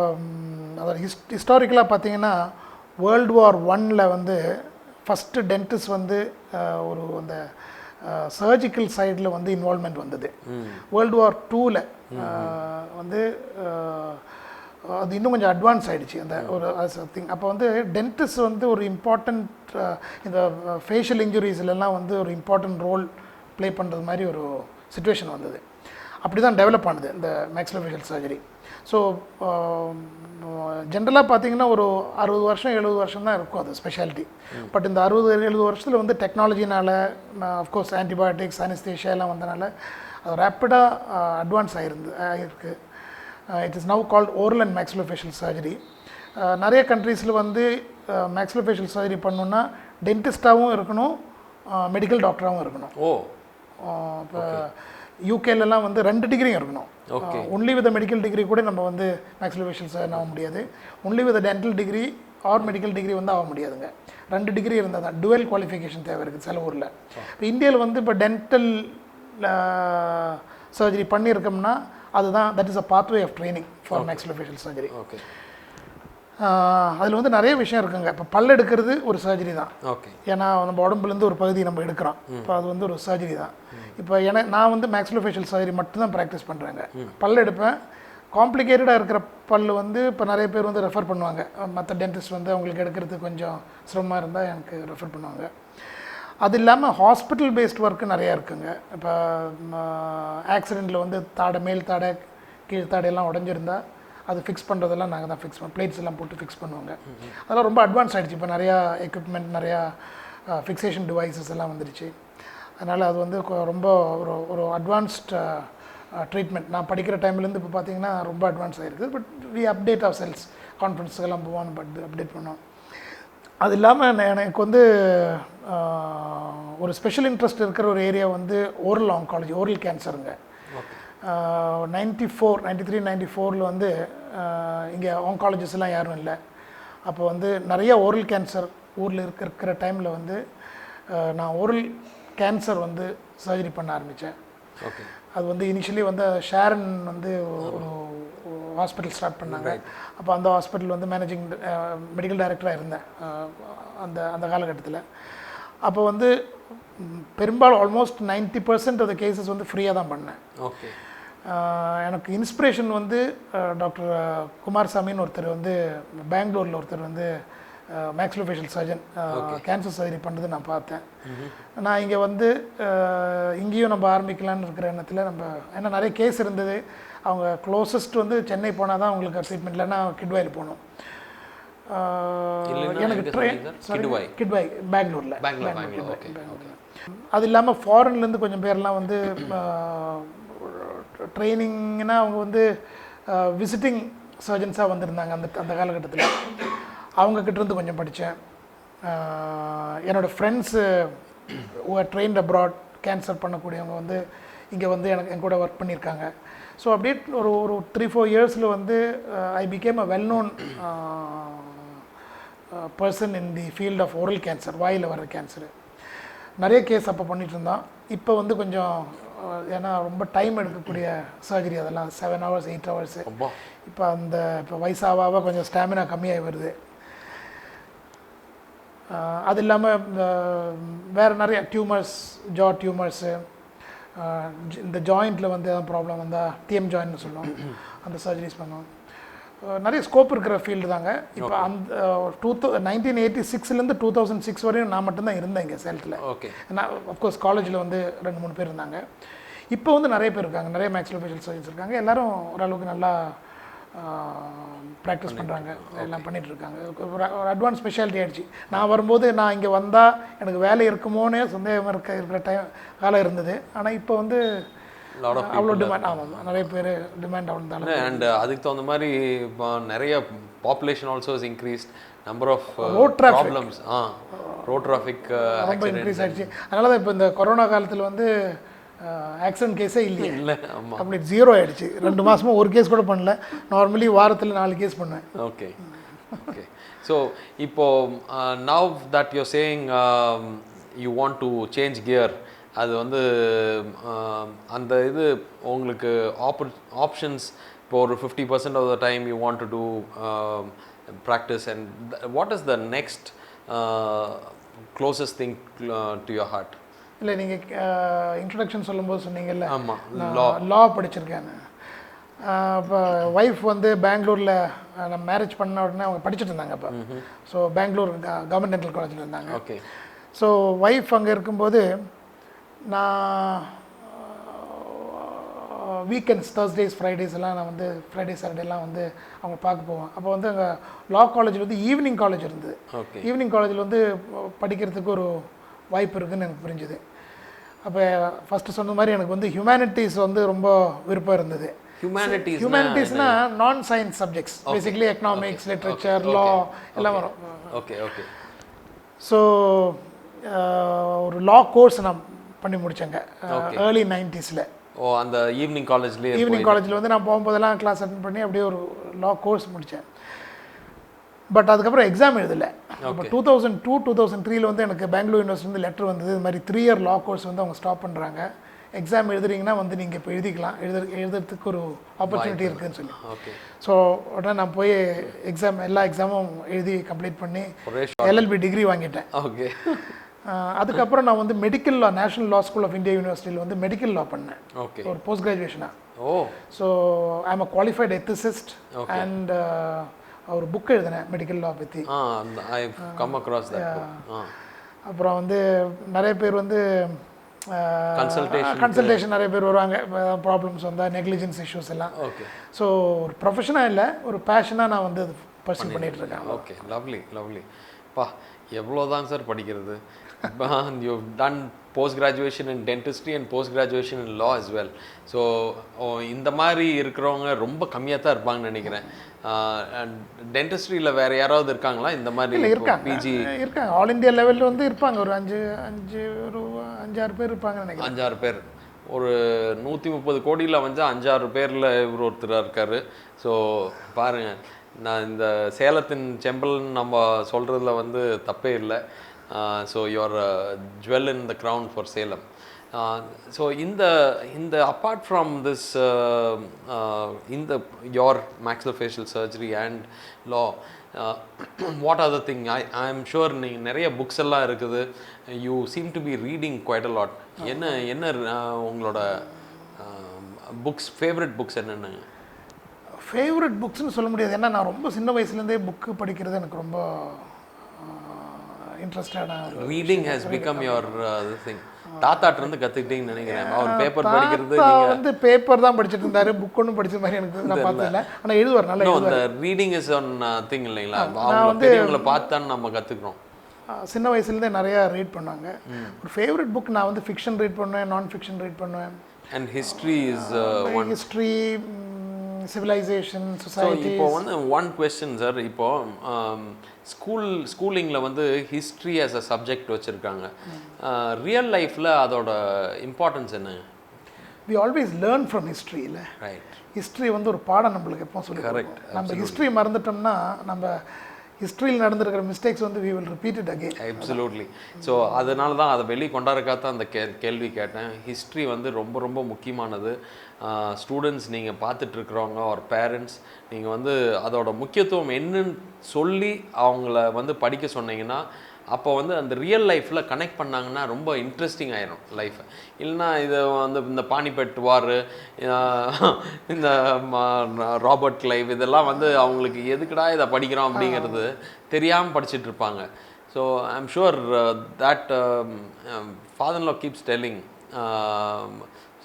அதாவது ஹிஸ்டாரிக்கலாக பார்த்தீங்கன்னா வேர்ல்டு வார் 1ல் வந்து ஃபஸ்ட்டு டென்டிஸ்ட் வந்து ஒரு அந்த சர்ஜிக்கல் சைடில் வந்து இன்வால்மெண்ட் வந்தது. வேர்ல்டு வார் 2ல் வந்து அது இன்னும் கொஞ்சம் அட்வான்ஸ் ஆகிடுச்சு அந்த ஒரு திங். அப்போ வந்து டென்டிஸ்ட் வந்து ஒரு இம்பார்ட்டண்ட் இந்த ஃபேஷியல் இன்ஜுரிஸ்லாம் வந்து ஒரு இம்பார்ட்டண்ட் ரோல் ப்ளே பண்ணுறது மாதிரி ஒரு சுச்சுவேஷன் வந்தது. அப்படி தான் டெவலப் ஆனது இந்த மேக்ஸிலோஃபேஷியல் சர்ஜரி. ஸோ ஜென்ரலாக பார்த்தீங்கன்னா ஒரு 60 வருஷம் 70 வருஷம் தான் இருக்கும் அது ஸ்பெஷாலிட்டி. பட் இந்த 60-70 வருஷத்தில் வந்து டெக்னாலஜினால், அஃப்கோர்ஸ் ஆன்டிபயோட்டிக்ஸ், அனஸ்தீஷியா எல்லாம் வந்தனால அது ரேப்பிடாக அட்வான்ஸ் ஆகிருக்கு. It is now called oral and maxillofacial surgery. நிறைய கண்ட்ரீஸில் வந்து மேக்ஸிலோஃபேஷியல் சர்ஜரி பண்ணணுன்னா டென்டிஸ்டாகவும் இருக்கணும், மெடிக்கல் டாக்டராகவும் இருக்கணும். இப்போ யூகேலலாம் வந்து 2 டிகிரியும் இருக்கணும். ஒன்லி வித் மெடிக்கல் டிகிரி கூட நம்ம வந்து மேக்ஸிலோஃபேஷியல் சர்ஜன் ஆக முடியாது. Only with dental degree or medical degree வந்து ஆக முடியாதுங்க. 2 டிகிரி இருந்தால் தான் டுவெல் குவாலிஃபிகேஷன் தேவை இருக்குது சில ஊரில். இப்போ இந்தியாவில் வந்து இப்போ டென்டல் சர்ஜரி பண்ணியிருக்கோம்னா அதுதான் that is a pathway of training for maxillofacial surgery. Okay. அதில் வந்து நிறைய விஷயம் இருக்குங்க. இப்போ பல் எடுக்கிறது ஒரு சர்ஜரி தான். ஓகே. ஏன்னா நம்ம உடம்புலேருந்து ஒரு பகுதி நம்ம எடுக்கிறோம். இப்போ அது வந்து ஒரு சர்ஜரி தான். இப்போ நான் வந்து மேக்ஸிலோஃபேஷியல் சர்ஜரி மட்டும்தான் ப்ராக்டிஸ் பண்ணுறேங்க. பல் எடுப்பேன். காம்ப்ளிகேட்டடாக இருக்கிற பல் வந்து இப்போ நிறைய பேர் வந்து ரெஃபர் பண்ணுவாங்க. மற்ற டென்டிஸ்ட் வந்து அவங்களுக்கு எடுக்கிறதுக்கு கொஞ்சம் சிரமமாக இருந்தால் எனக்கு ரெஃபர் பண்ணுவாங்க. அது இல்லாமல் ஹாஸ்பிட்டல் பேஸ்ட் ஒர்க்கு நிறையா இருக்குங்க. இப்போ ஆக்சிடெண்ட்டில் வந்து மேல் தாடை கீழ் தாடையெல்லாம் உடஞ்சிருந்தா அது ஃபிக்ஸ் பண்ணுறதெல்லாம் நாங்கள் தான் ஃபிக்ஸ் பிளேட்ஸ் எல்லாம் போட்டு ஃபிக்ஸ் பண்ணுவாங்க. அதெல்லாம் ரொம்ப அட்வான்ஸ் ஆகிடுச்சு. இப்போ நிறையா எக்யூப்மெண்ட், நிறையா ஃபிக்ஸேஷன் டிவைசஸ் எல்லாம் வந்துடுச்சு. அதனால் அது வந்து ரொம்ப ஒரு அட்வான்ஸ்ட் ட்ரீட்மெண்ட். நான் படிக்கிற டைம்லேருந்து இப்போ பார்த்தீங்கன்னா ரொம்ப அட்வான்ஸ் ஆகிருக்கு. But we update ourselves, கான்ஃபரன்ஸுக்கெல்லாம் போவோம், அப்டேட் பண்ணோம். அது இல்லாமல் எனக்கு வந்து ஒரு ஸ்பெஷல் இன்ட்ரெஸ்ட் இருக்கிற ஒரு ஏரியா வந்து ஓரல் ஆங்காலஜி, ஓரல் கேன்சருங்க. 93-94 வந்து இங்கே ஆங்காலஜிஸ்ட்லாம் யாரும் இல்லை. அப்போ வந்து நிறைய ஓரல் கேன்சர் ஊரில் இருக்கிற டைமில் வந்து நான் ஓரல் கேன்சர் வந்து சர்ஜரி பண்ண ஆரம்பித்தேன். ஓகே. அது வந்து இனிஷியலி வந்து ஷேரன் வந்து ஒரு ஹாஸ்பிட்டல் ஸ்டார்ட் பண்ணாங்க. அப்போ அந்த ஹாஸ்பிட்டல் வந்து மேனேஜிங் மெடிக்கல் டைரக்டராக இருந்தேன் அந்த காலகட்டத்தில். அப்போ வந்து பெரும்பாலும் ஆல்மோஸ்ட் 90% ஆஃப் த கேசஸ் வந்து ஃப்ரீயாக தான் பண்ணேன். ஓகே. எனக்கு இன்ஸ்பிரேஷன் வந்து டாக்டர் குமாரசாமின்னு ஒருத்தர் வந்து பெங்களூரில் ஒருத்தர் வந்து மேக்ஸிலோஃபேஷியல் சர்ஜன் கேன்சர் சர்ஜரி பண்ணுறது நான் பார்த்தேன். நான் இங்கே வந்து இங்கேயும் நம்ம ஆரம்பிக்கலான்னு இருக்கிற எண்ணத்தில் நம்ம ஏன்னா நிறைய கேஸ் இருந்தது. அவங்க க்ளோசஸ்ட் வந்து சென்னை போனால் தான் அவங்களுக்கு ட்ரீட்மெண்ட், இல்லைன்னா கிட்வாயில் போகணும். எனக்கு கிட்வாய் பெங்களூரில். அது இல்லாமல் ஃபாரின்லேருந்து கொஞ்சம் பேர்லாம் வந்து ட்ரைனிங்னா அவங்க வந்து விசிட்டிங் சர்ஜன்ஸாக வந்திருந்தாங்க அந்த காலகட்டத்தில். அவங்கக்கிட்டேருந்து கொஞ்சம் படித்தேன். என்னோடய ஃப்ரெண்ட்ஸு ட்ரெயின்ட் அப்ராட் கேன்சர் பண்ணக்கூடியவங்க வந்து இங்கே வந்து என் கூட ஒர்க் பண்ணியிருக்காங்க. ஸோ அப்படியே ஒரு 3-4 இயர்ஸில் வந்து I became a well known person in the field of oral cancer, வாயில் வர கேன்சரு. நிறைய கேஸ் அப்போ பண்ணிகிட்டு இருந்தோம். இப்போ வந்து கொஞ்சம் ஏன்னா ரொம்ப டைம் எடுக்கக்கூடிய சர்ஜரி, அதெல்லாம் 7 hours 8 hours. இப்போ வயசாக கொஞ்சம் ஸ்டாமினா கம்மியாகி வருது. அது இல்லாமல் வேறு நிறைய டியூமர்ஸ், ஜா டியூமர்ஸு, இந்த ஜாயிண்ட்டில் வந்து எதாவது ப்ராப்ளம் வந்தால் டிஎம் ஜாயின்னு சொல்லுவோம், அந்த சர்ஜரிஸ் பண்ணுவோம். நிறைய ஸ்கோப் இருக்கிற ஃபீல்டு தாங்க. இப்போ அந்த 1986லேருந்து 2006 வரையும் நான் மட்டும்தான் இருந்தேன் இங்கே சேலத்தில். ஓகே. நான் அஃப்கோர்ஸ் காலேஜில் வந்து 2-3 பேர் இருந்தாங்க. இப்போ வந்து நிறைய பேர் இருக்காங்க, நிறைய மேக்ஸிலோஃபேஷியல் சர்ஜன்ஸ் இருக்காங்க. எல்லோரும் ஓரளவுக்கு நல்லா ப்ராக்டிஸ் பண்ணுறாங்க, எல்லாம் பண்ணிகிட்டு இருக்காங்க. ஒரு அட்வான்ஸ் ஸ்பெஷாலிட்டி ஆகிடுச்சு. நான் வரும்போது நான் இங்கே வந்தால் எனக்கு வேலை இருக்குமோன்னே சந்தேகமாக இருக்கிற காலம் இருந்தது. ஆனால் இப்போ வந்து அவ்வளோ டிமாண்ட். ஆமாம், நிறைய பேர் டிமாண்ட் அவ்வளோ. அண்ட் அதுக்கு தகுந்த மாதிரி இப்போ நிறைய population also is increased, number of road problems, road traffic ரொம்ப இன்க்ரீஸ் ஆகிடுச்சு. அதனால தான் இப்போ இந்த கொரோனா காலத்தில் வந்து ஆக்சிடென்ட் கேஸே இல்லை, கம்ப்ளீட் 0 ஆகிடுச்சு. 2 மாதமாக ஒரு கேஸ் கூட பண்ணல. நார்மலி வாரத்தில் 4 கேஸ் பண்ணுவேன். Okay okay. ஸோ இப்போ now that you're saying you want to change gear, அது வந்து அந்த இது உங்களுக்கு ஆப்ஷன்ஸ் இப்போ ஒரு 50% of the time you want to do practice, and what is the next closest thing to your heart? இல்லை, நீங்கள் இன்ட்ரடக்ஷன் சொல்லும்போது சொன்னீங்கல்ல, ஆமாம், லா படிச்சிருக்கேன். இப்போ ஒய்ஃப் வந்து பெங்களூரில் நான் மேரேஜ் பண்ண உடனே அவங்க படிச்சுட்டு இருந்தாங்க அப்போ. ஸோ பெங்களூர் கவர்மெண்ட் டென்டல் காலேஜில் இருந்தாங்க. ஓகே. ஸோ ஒய்ஃப் அங்கே இருக்கும்போது நான் வீக்கெண்ட்ஸ், தேர்ஸ்டேஸ், ஃப்ரைடேஸ் எல்லாம் நான் வந்து ஃப்ரைடே சாட்டர்டேலாம் வந்து அவங்க பார்க்க போவேன். அப்போ வந்து அங்கே லா காலேஜில் வந்து ஈவினிங் காலேஜ் இருந்தது. ஈவினிங் காலேஜில் வந்து படிக்கிறதுக்கு ஒரு வாய்ப்பு இருக்குதுன்னு எனக்கு புரிஞ்சுது. அப்போ ஃபஸ்ட்டு சொன்ன மாதிரி எனக்கு வந்து ஹியூமனிட்டிஸ் வந்து ரொம்ப விருப்பம் இருந்தது. ஹியூமனிட்டிஸ்னா நான் science subjects, basically economics, literature, law எல்லாம் வரும். Okay okay. ஸோ ஒரு லா கோர்ஸ் நான் பண்ணி முடித்தேங்க ஏர்லி 90s. ஓ, அந்த ஈவினிங் காலேஜில் வந்து நான் போகும்போதெல்லாம் கிளாஸ் அட்டென்ட் பண்ணி அப்படியே ஒரு லா கோர்ஸ் முடித்தேன். பட் அதுக்கப்புறம் எக்ஸாம் எழுதலை. இப்போ 2002, 2003 வந்து எனக்கு பெங்களூர் யூனிவர்சிட்டி லெட்டர் வந்தது, இது மாதிரி 3 இயர் லா கோர்ஸ் வந்து அவங்க ஸ்டாப் பண்ணுறாங்க, எக்ஸாம் எழுதுறீங்கன்னா வந்து நீங்கள் இப்போ எழுதிக்கலாம், எழுதுறதுக்கு ஒரு ஆப்பர்ச்சுனிட்டி இருக்குதுன்னு சொல்லி. ஸோ உடனே நான் போய் எல்லா எக்ஸாமும் எழுதி கம்ப்ளீட் பண்ணி LLB டிகிரி வாங்கிட்டேன். ஓகே. அதுக்கப்புறம் நான் வந்து medical law, national law school of India யூனிவர்சிட்டியில் வந்து மெடிக்கல் லா பண்ணேன், ஒரு போஸ்ட் கிராஜுவேஷனாக. So I am a qualified ethicist and ஒரு புக் எழுதினேன் மெடிக்கல் லா பற்றி. அப்புறம் வந்து நிறைய பேர் வந்து கன்சல்டேஷன் நிறைய பேர் வருவாங்க, ப்ராப்ளம்ஸ் வந்தால், நெக்லிஜென்ஸ் இஷ்யூஸ் எல்லாம். ஸோ ஒரு ப்ரொஃபஷனாக இல்லை, ஒரு பேஷனாக நான் வந்து அது பர்சூ பண்ணிகிட்டு இருக்கேன். Okay, lovely lovely. பா, எவ்வளோதான் சார் படிக்கிறது. You've done post graduation in dentistry and post graduation in law as well. So இந்த மாதிரி இருக்கிறவங்க ரொம்ப கம்மியாக தான் இருப்பாங்கன்னு நினைக்கிறேன். டென்டிஸ்ட்ரியில் வேறு யாராவது இருக்காங்களா இந்த மாதிரி? பிஜி இருக்காங்க, ஆல் இண்டியா லெவலில் வந்து இருப்பாங்க, ஒரு 5-6 பேர் இருப்பாங்க நினைக்கிறேன். 5-6 பேர். ஒரு 130 கோடியில் வந்து 5-6 பேரில் இவர் ஒருத்தராக இருக்கார். ஸோ பாருங்கள், நான் இந்த சேலத்தின் செம்பல்னு நம்ம சொல்கிறதுல வந்து தப்பே இல்லை. So your jewel in the crown for Salem. So இந்த apart from this your maxillofacial surgery and law, what other thing? I am sure நீங்கள் நிறைய புக்ஸ் எல்லாம் இருக்குது. You seem to be reading quite a lot. என்ன உங்களோட புக்ஸ், ஃபேவரட் புக்ஸ் என்னென்ன? ஃபேவரட் புக்ஸ்னு சொல்ல முடியாது, ஏன்னா நான் ரொம்ப சின்ன வயசுலேருந்தே புக்கு படிக்கிறது எனக்கு ரொம்ப இன்ட்ரெஸ்டான. Reading has become your thing. தாத்தாட்ட இருந்து கற்றுக்கிட்டீங்கன்னு நினைக்கிறேன். அவர் பேப்பர் படிக்கிறது வந்து பேப்பர் தான் படிச்சுட்டு இருந்தாரு, புக் ஒன்றும் படிச்ச மாதிரி எனக்கு நான் பார்த்ததில்ல. ஆனால் எழுதுவார், நல்லா எழுதுவார். இந்த ரீடிங் இஸ் ஒன் திங் இல்லைங்களா? அவங்க வந்து இவங்களை பார்த்தான்னு நம்ம கற்றுக்குறோம். சின்ன வயசுலேருந்தே நிறையா ரீட் பண்ணாங்க. ஒரு ஃபேவரட் புக் நான் வந்து ஃபிக்ஷன் ரீட் பண்ணுவேன், நான் ஃபிக்ஷன் ரீட் பண்ணுவேன். And history is one. History, civilisation, society. இப்போ வந்து ஒன் கொஸ்டின் சார், இப்போ ஸ்கூலிங்கில் வந்து ஹிஸ்ட்ரி ஆஸ் அ சப்ஜெக்ட் வச்சுருக்காங்க. ரியல் லைஃப்பில் அதோட இம்பார்ட்டன்ஸ் என்ன? We always learn from history இல்லை? ரைட். ஹிஸ்ட்ரி வந்து ஒரு பாடம் நம்மளுக்கு எப்போ சொல்லி. கரெக்ட். நம்ம ஹிஸ்ட்ரி மறந்துட்டோம்னா நம்ம ஹிஸ்ட்ரியில் நடந்திருக்கிற மிஸ்டேக்ஸ் வந்து we will repeat it again. Absolutely. So அதனால தான் அதை வெளியே கொண்டாடுறக்காக அந்த கேள்வி கேட்டேன். ஹிஸ்ட்ரி வந்து ரொம்ப ரொம்ப முக்கியமானது. ஸ்டூடெண்ட்ஸ் நீங்கள் பார்த்துட்ருக்குறவங்க ஒரு பேரண்ட்ஸ், நீங்கள் வந்து அதோட முக்கியத்துவம் என்னன்னு சொல்லி அவங்கள வந்து படிக்க சொன்னீங்கன்னா அப்போ வந்து அந்த ரியல் லைஃப்பில் கனெக்ட் பண்ணாங்கன்னா ரொம்ப இன்ட்ரெஸ்டிங் ஆயிரும் லைஃப். இல்லைன்னா இது வந்து இந்த பானிபட் வார், இந்த ராபர்ட் கிளைவ் இதெல்லாம் வந்து அவங்களுக்கு எதுக்குடா இதை படிக்கிறோம் அப்படிங்கிறது தெரியாமல் படிச்சுட்டு இருப்பாங்க. So I'm sure that father in law keeps telling,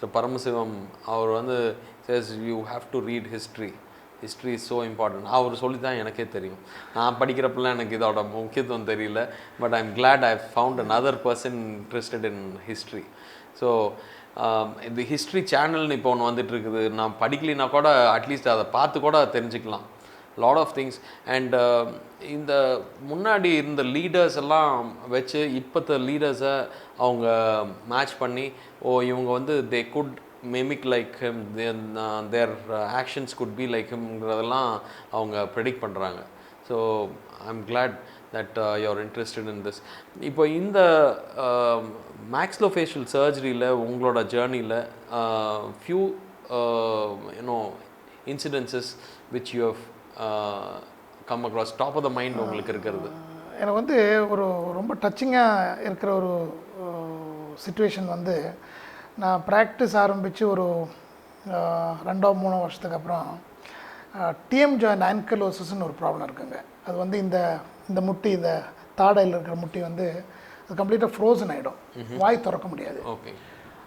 so Paramasivam அவர் வந்து says you have to read history. History is so important. அவர் சொல்லி தான் எனக்கே தெரியும். நான் படிக்கிறப்பெல்லாம் எனக்கு இதோட முக்கியத்துவம் தெரியல. But I am glad I found another person interested in history. So இந்த ஹிஸ்ட்ரி சேனல்னு இப்போ ஒன்று வந்துட்டு இருக்குது. நான் படிக்கலைன்னா கூட அட்லீஸ்ட் அதை பார்த்து கூட தெரிஞ்சுக்கலாம் லாட் ஆஃப் திங்ஸ். அண்ட் இந்த முன்னாடி இருந்த லீடர்ஸ் எல்லாம் வச்சு இப்போத்த லீடர்ஸை அவங்க மேட்ச் பண்ணி, இவங்க வந்து they could mimic like him, their actions could be like himங்கிறதெல்லாம் அவங்க ப்ரெடிக்ட் பண்ணுறாங்க. So I'm glad that you're interested in this. இப்போ இந்த மேக்ஸிலோஃபேஷியல் சர்ஜரியில் உங்களோட ஜேர்னியில் few incidences which you have come across, top of the mind உங்களுக்கு இருக்கிறது? எனக்கு வந்து ஒரு ரொம்ப டச்சிங்காக இருக்கிற ஒரு சிச்சுவேஷன் வந்து, நான் ப்ராக்டிஸ் ஆரம்பித்து ஒரு 2-3 வருஷத்துக்கு அப்புறம் டிஎம் ஜாயிண்ட் ஆன்கலோசிஸ்ன்னு ஒரு ப்ராப்ளம் இருக்குங்க. அது வந்து இந்த முட்டி, இந்த தாடையில் இருக்கிற முட்டி வந்து அது கம்ப்ளீட்டாக ஃப்ரோசன் ஆகிடும், வாய் திறக்க முடியாது. ஓகே.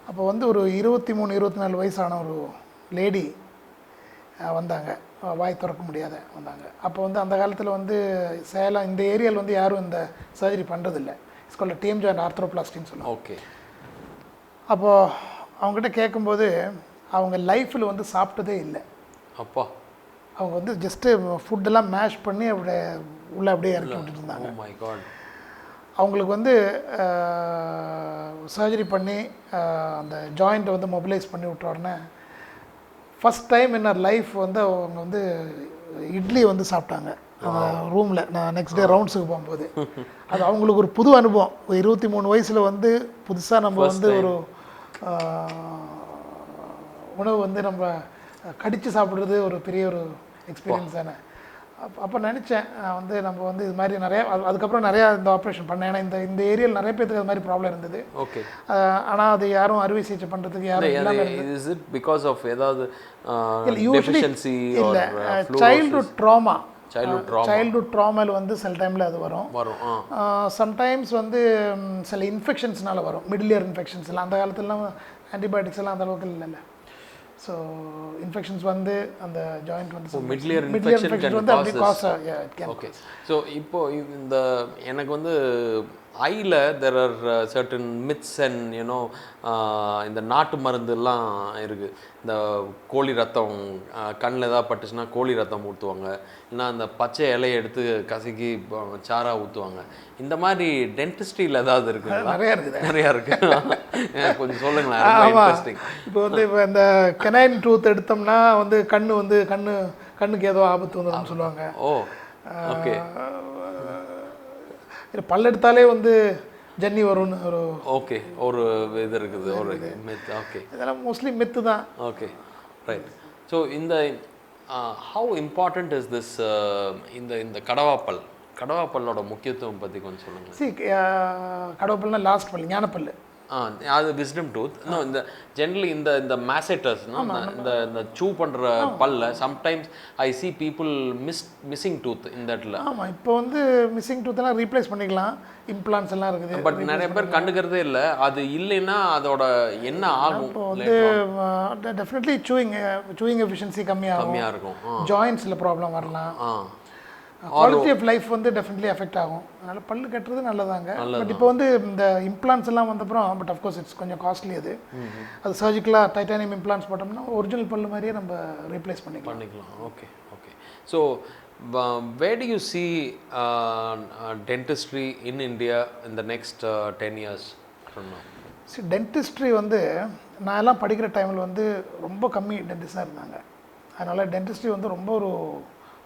அப்போ வந்து ஒரு 23-24 வயசான ஒரு லேடி வந்தாங்க, வாய் திறக்க முடியாத வந்தாங்க. அப்போ வந்து அந்த காலத்தில் வந்து சேலம் இந்த ஏரியாவில் வந்து யாரும் இந்த சர்ஜரி பண்ணுறதில்ல. இட்ஸ் கால்ட் டிஎம் ஜாயிண்ட் ஆர்த்ரோபிளாஸ்டின்னு சொல்லுவாங்க. ஓகே. அப்போது அவங்ககிட்ட கேட்கும்போது அவங்க லைஃப்பில் வந்து சாப்பிட்டதே இல்லை. அப்பா. அவங்க வந்து ஜஸ்ட்டு ஃபுட்டெல்லாம் மேஷ் பண்ணி அப்படியே இறக்கி விட்டுட்டு இருந்தாங்க. Oh my God. அவங்களுக்கு வந்து சர்ஜரி பண்ணி அந்த ஜாயிண்ட்டை வந்து மொபிலைஸ் பண்ணி விட்ட உடனே ஃபஸ்ட் டைம் இன் லைஃப் வந்து அவங்க வந்து இட்லி வந்து சாப்பிட்டாங்க ரூமில். நான் நெக்ஸ்ட் டே ரவுண்ட்ஸுக்கு போகும்போது அது அவங்களுக்கு ஒரு புது அனுபவம். 23 வயசில் வந்து புதுசாக நம்ம வந்து ஒரு உணவு வந்து நம்ம கடித்து சாப்பிட்றது ஒரு பெரிய ஒரு எக்ஸ்பீரியன்ஸ் தானே. அப்போ நினச்சேன் வந்து நம்ம வந்து இது மாதிரி நிறையா, அதுக்கப்புறம் நிறையா இந்த ஆப்ரேஷன் பண்ணேன். ஏன்னா இந்த ஏரியாவில் நிறைய பேருக்கு அது மாதிரி ப்ராப்ளம் இருந்தது. ஓகே. ஆனால் அது யாரும் அறுவை சிகிச்சை பண்ணுறதுக்கு யாரும் இல்லாமல். இஸ் இட் பிகாஸ் ஆஃப் ஏதாவது டெஃபிஷியன்சி இல்லை, சைல்ட்ஹுட் ட்ராமா, சைல்ட்ஹுட் ட்ராமாவில் வந்து சில டைமில் அது வரும். சம்டைம்ஸ் வந்து சில இன்ஃபெக்ஷன்ஸ்னால வரும், மிடில் இயர் இன்ஃபெக்ஷன்ஸ் எல்லாம். அந்த காலத்துலலாம் ஆன்டிபயோட்டிக்ஸ் எல்லாம் அந்த அளவுக்கு இல்லைல்ல. ஸோ இன்ஃபெக்ஷன்ஸ் வந்து அந்த ஜாயிண்ட் வந்து மிடில் இயர் இன்ஃபெக்ஷன் வந்து அப்படி காஸ். ஓகே. ஸோ இப்போ இந்த எனக்கு வந்து ஐயில் there are certain myths and you know இந்த நாட்டு மருந்துலாம் இருக்குது. இந்த கோழி ரத்தம் கண்ணில் ஏதாவது பட்டுச்சுன்னா கோழி ரத்தம் ஊற்றுவாங்க, இல்லைன்னா அந்த பச்சை இலையை எடுத்து கசக்கி சாராக ஊற்றுவாங்க. இந்த மாதிரி டென்டிஸ்ட்ரியில் ஏதாவது இருக்குது? நிறையா இருக்குது. கொஞ்சம் சொல்லுங்களேன். இன்ட்ரெஸ்டிங். இப்போ வந்து இந்த கெனைன் டூத் எடுத்தோம்னா வந்து கண்ணுக்கு ஏதோ ஆபத்து வந்துடும் சொல்லுவாங்க. ஓ ஓகே. பல் எடுத்தாலே வந்து ஜன்னி வரும்னு ஒரு ஓகே ஒரு இது இருக்குது, ஒரு மித். ஓகே. இதெல்லாம் மோஸ்ட்லி மித்து தான். Okay right. ஸோ இந்த ஹவு இம்பார்ட்டண்ட் இஸ் திஸ் இந்த கடவாப்பல்லோட முக்கியத்துவம் பற்றி கொஞ்சம் சொல்லுங்கள். கடவாப்பல்னா லாஸ்ட் பல், ஞானப்பல். அது விஸ்டம் டூத். இந்த ஜென்ரலி இந்த மேசேட்டர்ஸ்னா இந்த சூ பண்ணுற பல்ல sometimes I C people missing tooth இந்த இடத்துல. ஆமாம், இப்போ வந்து மிஸ்ஸிங் டூத்தெல்லாம் ரீப்ளேஸ் பண்ணிக்கலாம், இம்ப்ளான்ஸ் எல்லாம் இருக்குது. பட் நிறைய பேர் கண்டுக்கிறதே இல்லை. அது இல்லைன்னா அதோட என்ன ஆகும்? இப்போ வந்து டெஃபினெட்லி சூயிங் எஃபிஷியன்சி கம்மியாக இருக்கும், ஜாயின்ஸில் ப்ராப்ளம் வரலாம், குவாலிட்டி ஆஃப் லைஃப் வந்து டெஃபினெட்லி எஃபெக்ட் ஆகும். அதனால் பல்லு கட்டுறது நல்லதாங்க. பட் இப்போ வந்து இந்த இம்ப்ளான்ஸ் எல்லாம் வந்தப்புறம் பட் அஃப்கோர்ஸ் இட்ஸ் கொஞ்சம் காஸ்ட்லி. அது சர்ஜிக்கலாக டைட்டானியம் இம்ப்ளான்ஸ் போட்டோம்னா ஒரிஜினல் பல்லு மாதிரியே நம்ம ரீப்ளேஸ் பண்ணிக்கலாம். Okay okay. So where do you see dentistry in India in the next 10 years from now? Dentistry வந்து நான் எல்லாம் படிக்கிற டைமில் வந்து ரொம்ப கம்மி டென்டிஸ்டாக இருந்தாங்க. அதனால் டென்டிஸ்ட்ரி வந்து ரொம்ப ஒரு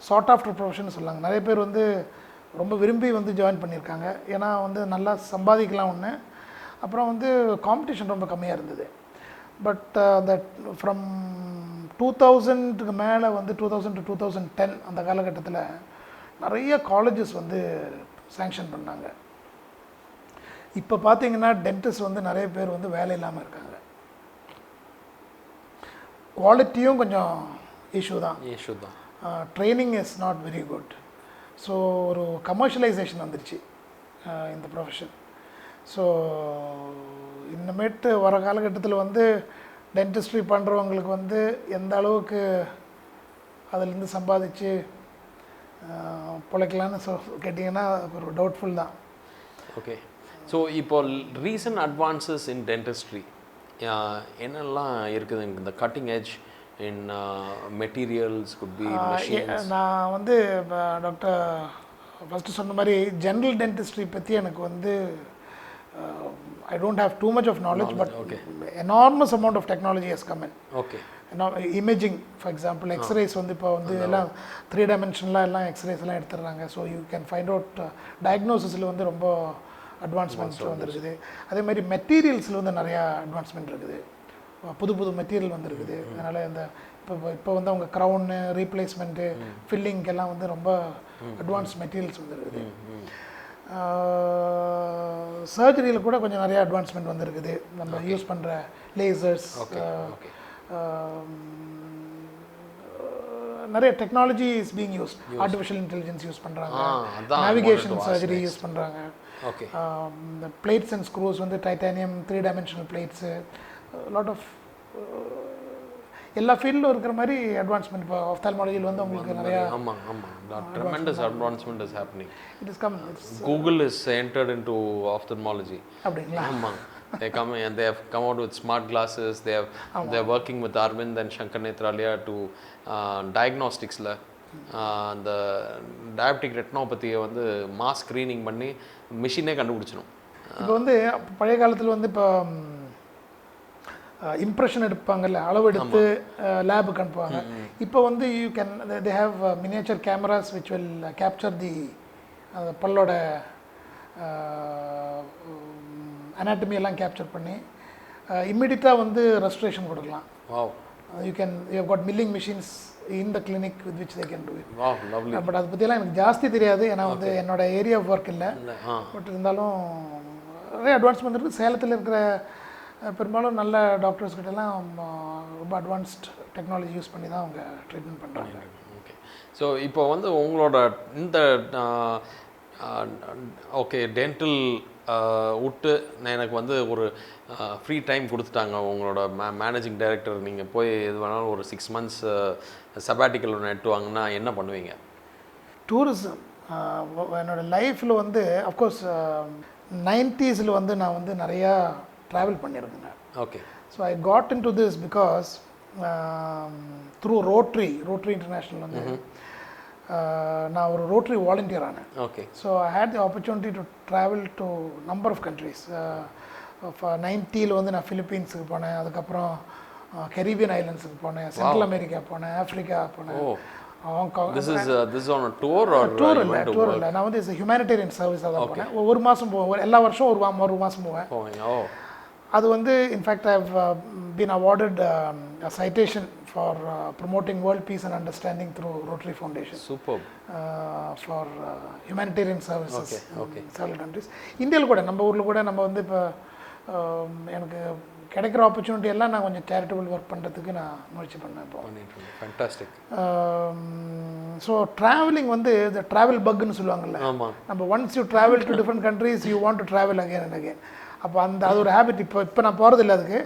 சார்ட் ஆஃப்டர் ப்ரொஃபஷன் சொல்லாங்க. நிறைய பேர் வந்து ரொம்ப விரும்பி வந்து ஜாயின் பண்ணியிருக்காங்க. ஏன்னா வந்து நல்லா சம்பாதிக்கலாம் ஒன்று, அப்புறம் வந்து காம்படிஷன் ரொம்ப கம்மியாக இருந்தது. பட் அந்த ஃப்ரம் 2000க்கு மேலே வந்து 2000 to 2010 அந்த காலகட்டத்தில் நிறைய காலேஜஸ் வந்து சேங்ஷன் பண்ணாங்க. இப்போ பார்த்தீங்கன்னா டென்டிஸ்ட் வந்து நிறைய பேர் வந்து வேலை இல்லாமல் இருக்காங்க. குவாலிட்டியும் கொஞ்சம் இஷ்யூ தான். Training is not very good. So ஒரு கமர்ஷியலைசேஷன் வந்துருச்சு இந்த ப்ரொஃபஷன். ஸோ இன்னமேட்டு வர காலகட்டத்தில் வந்து டென்டிஸ்ட்ரி பண்ணுறவங்களுக்கு வந்து எந்த அளவுக்கு அதிலேருந்து சம்பாதிச்சு பிழைக்கலான்னு கேட்டிங்கன்னா ஒரு டவுட்ஃபுல் தான். ஓகே. ஸோ இப்போ ரீசன்ட் அட்வான்சஸ் இன் டென்டிஸ்ட்ரி என்னெல்லாம் இருக்குது? இந்த cutting edge in materials could be machines. நான் வந்து டாக்டர் ஃபஸ்ட்டு சொன்ன மாதிரி ஜென்ரல் டென்டிஸ்ட்ரி பற்றி எனக்கு வந்து I don't have too much of knowledge, but enormous amount of technology has come in. Okay. Imaging for example x rays வந்து இப்போ வந்து எல்லாம் 3 டைமென்ஷனலாக எல்லாம் எக்ஸ்ரேஸ் எல்லாம் எடுத்துடுறாங்க. So you can find out டயக்னோசிஸில் வந்து ரொம்ப அட்வான்ஸ்மெண்ட்ஸ் வந்துருக்குது. அதே மாதிரி மெட்டீரியல்ஸில் வந்து நிறையா அட்வான்ஸ்மெண்ட் இருக்குது. புது புது மெட்டீரியல் வந்துருக்குது. அதனால் இந்த இப்போ வந்து அவங்க க்ரௌன்னு ரீப்ளேஸ்மெண்ட்டு ஃபில்லிங்கெல்லாம் வந்து ரொம்ப அட்வான்ஸ் மெட்டீரியல்ஸ் வந்துருக்குது. சர்ஜரியில் கூட கொஞ்சம் நிறையா அட்வான்ஸ்மெண்ட் வந்துருக்குது. நம்ம யூஸ் பண்ணுற லேசர்ஸ், நிறைய technology is being use. Artificial intelligence use பண்ணுறாங்க, நேவிகேஷன் சர்ஜரி யூஸ் பண்ணுறாங்க. இந்த பிளேட்ஸ் அண்ட் ஸ்க்ரூஸ் வந்து titanium 3 dimensional plates, lot of எல்லா ஃபீல்டில் இருக்கிற மாதிரி அட்வான்ஸ்மெண்ட். இப்போ ஆஃப்தால்மாலஜியில் வந்து உங்களுக்கு நிறையா tremendous advancement is happening. It is come. Google is entered into ophthalmology. அப்படிங்களா? ஆமாம். They come and they have come out with smart glasses. They are working with Arvind and Shankar Netralia to diagnosticsல அந்த டயபெட்டிக் ரெட்டினோபதியை வந்து மாஸ் ஸ்க்ரீனிங் பண்ணி மிஷினே கண்டுபிடிச்சிடும். இப்போ வந்து பழைய காலத்தில் வந்து இப்போ இம்ப்ரெஷன் எடுப்பாங்கல்ல, அளவு எடுத்து லேபுக்கு அனுப்புவாங்க. இப்போ வந்து you can they have miniature cameras which will capture the பல்லோட அனாட்டமி எல்லாம் கேப்சர் பண்ணி இம்மிடியட்டாக வந்து ரெஸ்ட்ரேஷன் கொடுக்கலாம். You can you have got milling machines in the clinic with which they can do it. But அதை பற்றியெல்லாம் எனக்கு ஜாஸ்தி தெரியாது, ஏன்னா வந்து என்னோட ஏரியா ஆஃப் ஒர்க் இல்லை. பட் இருந்தாலும் நிறைய அட்வான்ஸ்மெண்ட் இருக்குது. சேலத்தில் இருக்கிற பெரும்பாலும் நல்ல டாக்டர்ஸ் கிட்டலாம் ரொம்ப அட்வான்ஸ்ட் டெக்னாலஜி யூஸ் பண்ணி தான் அவங்க ட்ரீட்மெண்ட் பண்ணுறாங்க. ஓகே. ஸோ இப்போ வந்து உங்களோட இந்த ஓகே டென்டல் விட்டு எனக்கு வந்து ஒரு ஃப்ரீ டைம் கொடுத்துட்டாங்க உங்களோட மேனேஜிங் டைரக்டர், நீங்கள் போய் எது வேணாலும் ஒரு 6 months சபாட்டிக்கல் ஒன்று நட்டுவாங்கன்னா என்ன பண்ணுவீங்க? டூரிசம் என்னோடய லைஃப்பில் வந்து அஃப்கோர்ஸ் 90s வந்து நான் வந்து நிறையா ட்ராவல் பண்ணியிருக்கேங்க. Okay. So I got in to this because through Rotary International வந்து நான் ஒரு ரோட்ரி வாலண்டியர் ஆனேன். Okay. So I had the opportunity to travel to number of countries. 90s வந்து நான் ஃபிலிப்பீன்ஸுக்கு போனேன், அதுக்கப்புறம் கரீபியன் ஐலண்ட்ஸுக்கு போனேன், சென்ட்ரல் அமெரிக்கா போனேன், ஆஃப்ரிக்கா போனேன், Hong Kong. This is on a tour or tour இல்லை நான் வந்து இட்ஸ் ஹியூமனிடேரியன் சர்வீஸாக தான் போனேன். ஒரு மாதம் போவேன், எல்லா வருஷம் ஒரு மாதம் போவேன். அது வந்து in fact I have been awarded a citation for promoting world peace and understanding through Rotary Foundation. Superb. For humanitarian services. Okay. Several countries. இந்தியாவில் கூட நம்ம ஊரில் கூட நம்ம வந்து இப்போ எனக்கு கிடைக்கிற ஆப்பர்ச்சுனிட்டி எல்லாம் நான் கொஞ்சம் சேரிட்டபிள் ஒர்க் பண்ணுறதுக்கு நான் முயற்சி பண்ணேன். இப்போ ஃபேண்டாஸ்டிக். ஸோ ட்ராவலிங் வந்து இந்த ட்ராவல் பக்குன்னு சொல்லுவாங்கல்ல, நம்ம once you travel to different countries you want to travel again and again. அப்போ அது ஒரு ஹேபிட். இப்போ நான் போகிறது இல்லை அதுக்கு.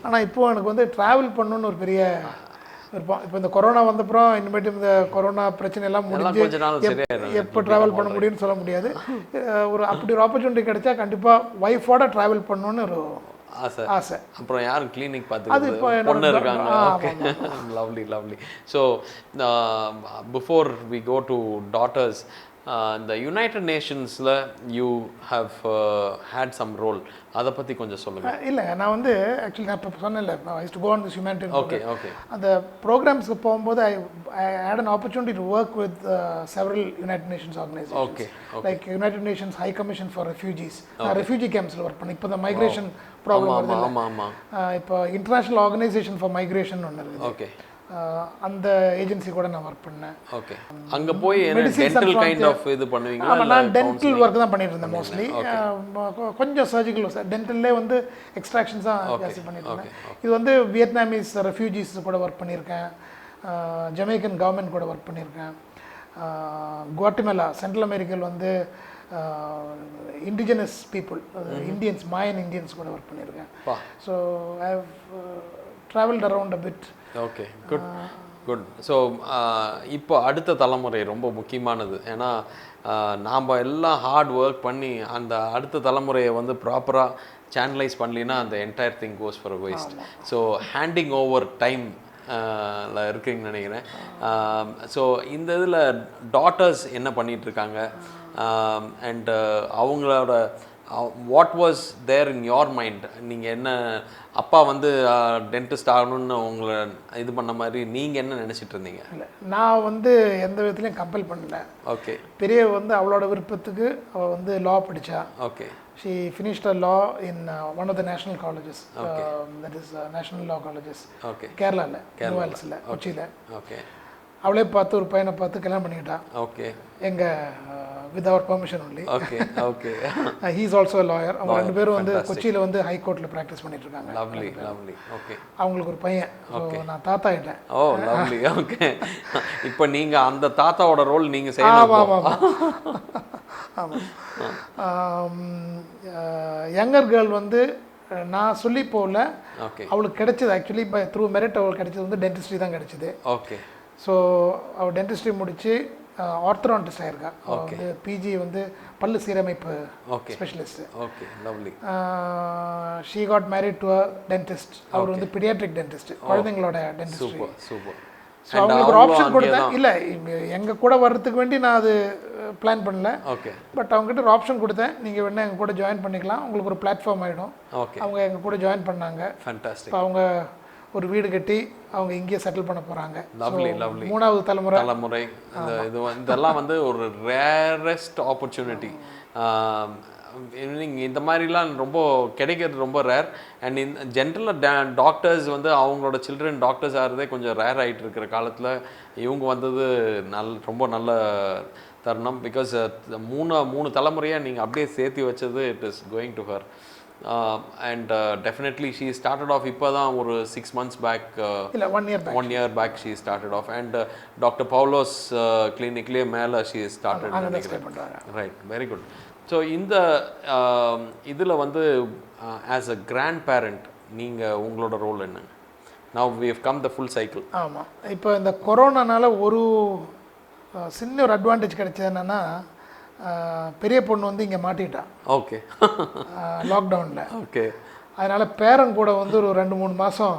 ஆனால் இப்போ எனக்கு வந்து ட்ராவல் பண்ணணுன்னு ஒரு பெரிய விருப்பம். இப்போ இந்த கொரோனா வந்தப்புறம் இனிமேட்டு இந்த கொரோனா பிரச்சனை எல்லாம் முடிஞ்சு எப்போ ட்ராவல் பண்ண முடியும்னு சொல்ல முடியாது. அப்படி ஒரு ஆப்பர்ச்சுனிட்டி கிடைச்சா கண்டிப்பாக ஒய்ஃபோட ட்ராவல் பண்ணணுன்னு ஒரு ஆசை. அப்புறம் யாரும் கிளினிக் பார்த்து பொண்ணு இருக்காங்க. Okay. Lovely. So before we go to daughters, இந்த யுனைடெட் நேஷன்ஸில் you have had some role, அதை பற்றி கொஞ்சம் சொல்லுங்கள். இல்லைங்க, நான் வந்து ஆக்சுவலி நான் இப்போ சொன்னேன்ல, I to go on this humanitarian. Okay. அந்த ப்ரோக்ராம்ஸ்க்கு போகும்போது I had an opportunity to work with several United Nations organisations. Okay. Like United Nations High Commission for refugees. Refugee கேம்ப்ஸில் ஒர்க் பண்ணி இப்போ இந்த மைக்ரேஷன் ப்ராப்ளம் வருது. இப்போ இன்டர்நேஷ்னல் ஆர்கனைசேஷன் ஃபார் மைக்ரேஷன் ஒன்று இருக்குது. ஓகே. அந்த ஏஜென்சி கூட நான் ஒர்க் பண்ணேன். ஓகே. அங்கே போய் டென்டல் கைண்ட் ஆஃப் இது பண்ணுவீங்களா? ஆமாம், நான் டென்டல் ஒர்க் தான் பண்ணிட்டு இருந்தேன் மோஸ்ட்லி. கொஞ்சம் சர்ஜிக்கல் டென்டல்லே வந்து எக்ஸ்ட்ராக்ஷன்ஸ் தான் ஜாஸ்தி பண்ணிட்டு இருந்தேன். இது வந்து வியட்நாமீஸ் ரெஃப்யூஜிஸ் கூட ஒர்க் பண்ணியிருக்கேன், ஜமைக்கன் கவர்மெண்ட் கூட ஒர்க் பண்ணியிருக்கேன், குவாட்டிமலா சென்ட்ரல் அமெரிக்கல் வந்து indigenous people, Indians, Mayan Indians கூட ஒர்க் பண்ணியிருக்கேன். So I have travelled around a bit. Okay, good good. So இப்போ அடுத்த தலைமுறை ரொம்ப முக்கியமானது. ஏன்னா நாம் எல்லாம் ஹார்ட் ஒர்க் பண்ணி அந்த அடுத்த தலைமுறையை வந்து ப்ராப்பராக சேனலைஸ் பண்ணலின்னா அந்த entire thing goes for waste. So handing over time இருக்குன்னு நினைக்கிறேன். ஸோ இந்த இதில் டாட்டர்ஸ் என்ன பண்ணிகிட்ருக்காங்க அண்ட் அவங்களோட what was there in your mind? நீங்கள் என்ன, அப்பா வந்து டென்டிஸ்ட் ஆகணும்னு உங்களை இது பண்ண மாதிரி நீங்கள் என்ன நினச்சிட்டு இருந்தீங்க? இல்லை, நான் வந்து எந்த விதத்துலையும் கம்பல் பண்ணல. ஓகே. பெரிய வந்து அவளோட விருப்பத்துக்கு அவள் வந்து லா படித்தா. Okay. She finished her law in one of the national colleges. Okay. That is national law colleges. Okay. Kerala, Kerala, Kochila. Okay. அவளே பார்த்து ஒரு பையனை பார்த்து கல்யாணம் பண்ணிக்கிட்டா. ஓகே. எங்க with our permission only. Okay. Okay. He is also a lawyer. அவங்க ரெண்டு பேரும் வந்து கொச்சியில் வந்து ஹை கோர்ட்ல பிராக்டிஸ் பண்ணிட்டு இருக்காங்க. Lovely lovely. ஓகே. அவங்களுக்கு ஒரு பையன். நான் தாத்தா ஆயிட்டேன். ஓ லவ்லி. ஓகே. இப்போ நீங்க அந்த தாத்தாவோட ரோல் நீங்க செய்யணும். ஆமாம். யங்கர் கேர்ள் வந்து நான் சொல்லி போகல, அவளுக்கு கிடைச்சது ஆக்சுவலி பை த்ரூ மெரிட். அவளுக்கு கிடைச்சது வந்து டென்டிஸ்ட்ரி தான் கிடைச்சிது. ஓகே. ஸோ அவள் டென்டிஸ்ட்ரி முடித்து ஆர்த்தோடான்டிஸ்ட் ஆயிருக்கா. வந்து பிஜி வந்து பல்லு சீரமைப்பு specialist. Okay, lovely. She got married to a dentist. அவர் வந்து பீடியாட்ரிக் டென்டிஸ்ட், குழந்தைங்களோட டென்டிஸ்ட்ரி. Super super. ஸோ அவங்களுக்கு ஒரு ஆப்ஷன் கொடுத்தேன். இல்லை, எங்கள் கூட வர்றதுக்கு வேண்டி நான் அது பிளான் பண்ணல. ஓகே. பட் அவங்ககிட்ட ஒரு ஆப்ஷன் கொடுத்தேன், நீங்கள் வேணா எங்கள் கூட ஜாயின் பண்ணிக்கலாம், உங்களுக்கு ஒரு பிளாட்ஃபார்ம் ஆகிடும். ஓகே. அவங்க எங்கள் கூட ஜாயின் பண்ணாங்க. ஃபேண்டாஸ்டிக். இப்போ அவங்க ஒரு வீடு கட்டி அவங்க இங்கேயே செட்டில் பண்ண போகிறாங்க. Lovely lovely. மூணாவது தலைமுறை. இதெல்லாம் வந்து ஒரு ரேரஸ்ட் ஆப்பர்ச்சுனிட்டி. இந்த மாதிரிலாம் ரொம்ப கிடைக்கிறது ரொம்ப ரேர். அண்ட் இந்த ஜென்ரலாக டாக்டர்ஸ் வந்து அவங்களோட சில்ட்ரன் டாக்டர்ஸ் ஆகிறதே கொஞ்சம் ரேர் ஆகிட்டு இருக்கிற காலத்தில் இவங்க வந்தது ரொம்ப நல்ல தருணம். பிகாஸ் மூணு தலைமுறையாக நீங்கள் அப்படியே சேர்த்து வச்சது it is going to her. And definitely she started off இப்போ தான் ஒரு 6 months பேக், இல்லை 1 year back she started off. And doctor Paulose கிளினிக்லேயே மேலே ஷீ ஸ்டார்டட் நினைக்கிறேன். Right, very good. ஸோ இந்த இதில் வந்து ஆஸ் அ கிராண்ட் பேரண்ட் நீங்கள் உங்களோட ரோல் என்ன? Now we have come the full cycle. ஆமாம். இப்போ இந்த கொரோனானால ஒரு சின்ன ஒரு அட்வான்டேஜ் கிடைச்சது என்னென்னா, பெரிய பொண்ணு வந்து இங்கே மாட்டிட்டா. ஓகே. லாக்டவுனில். ஓகே. அதனால் பேரன் கூட வந்து ஒரு 2-3 மாதம்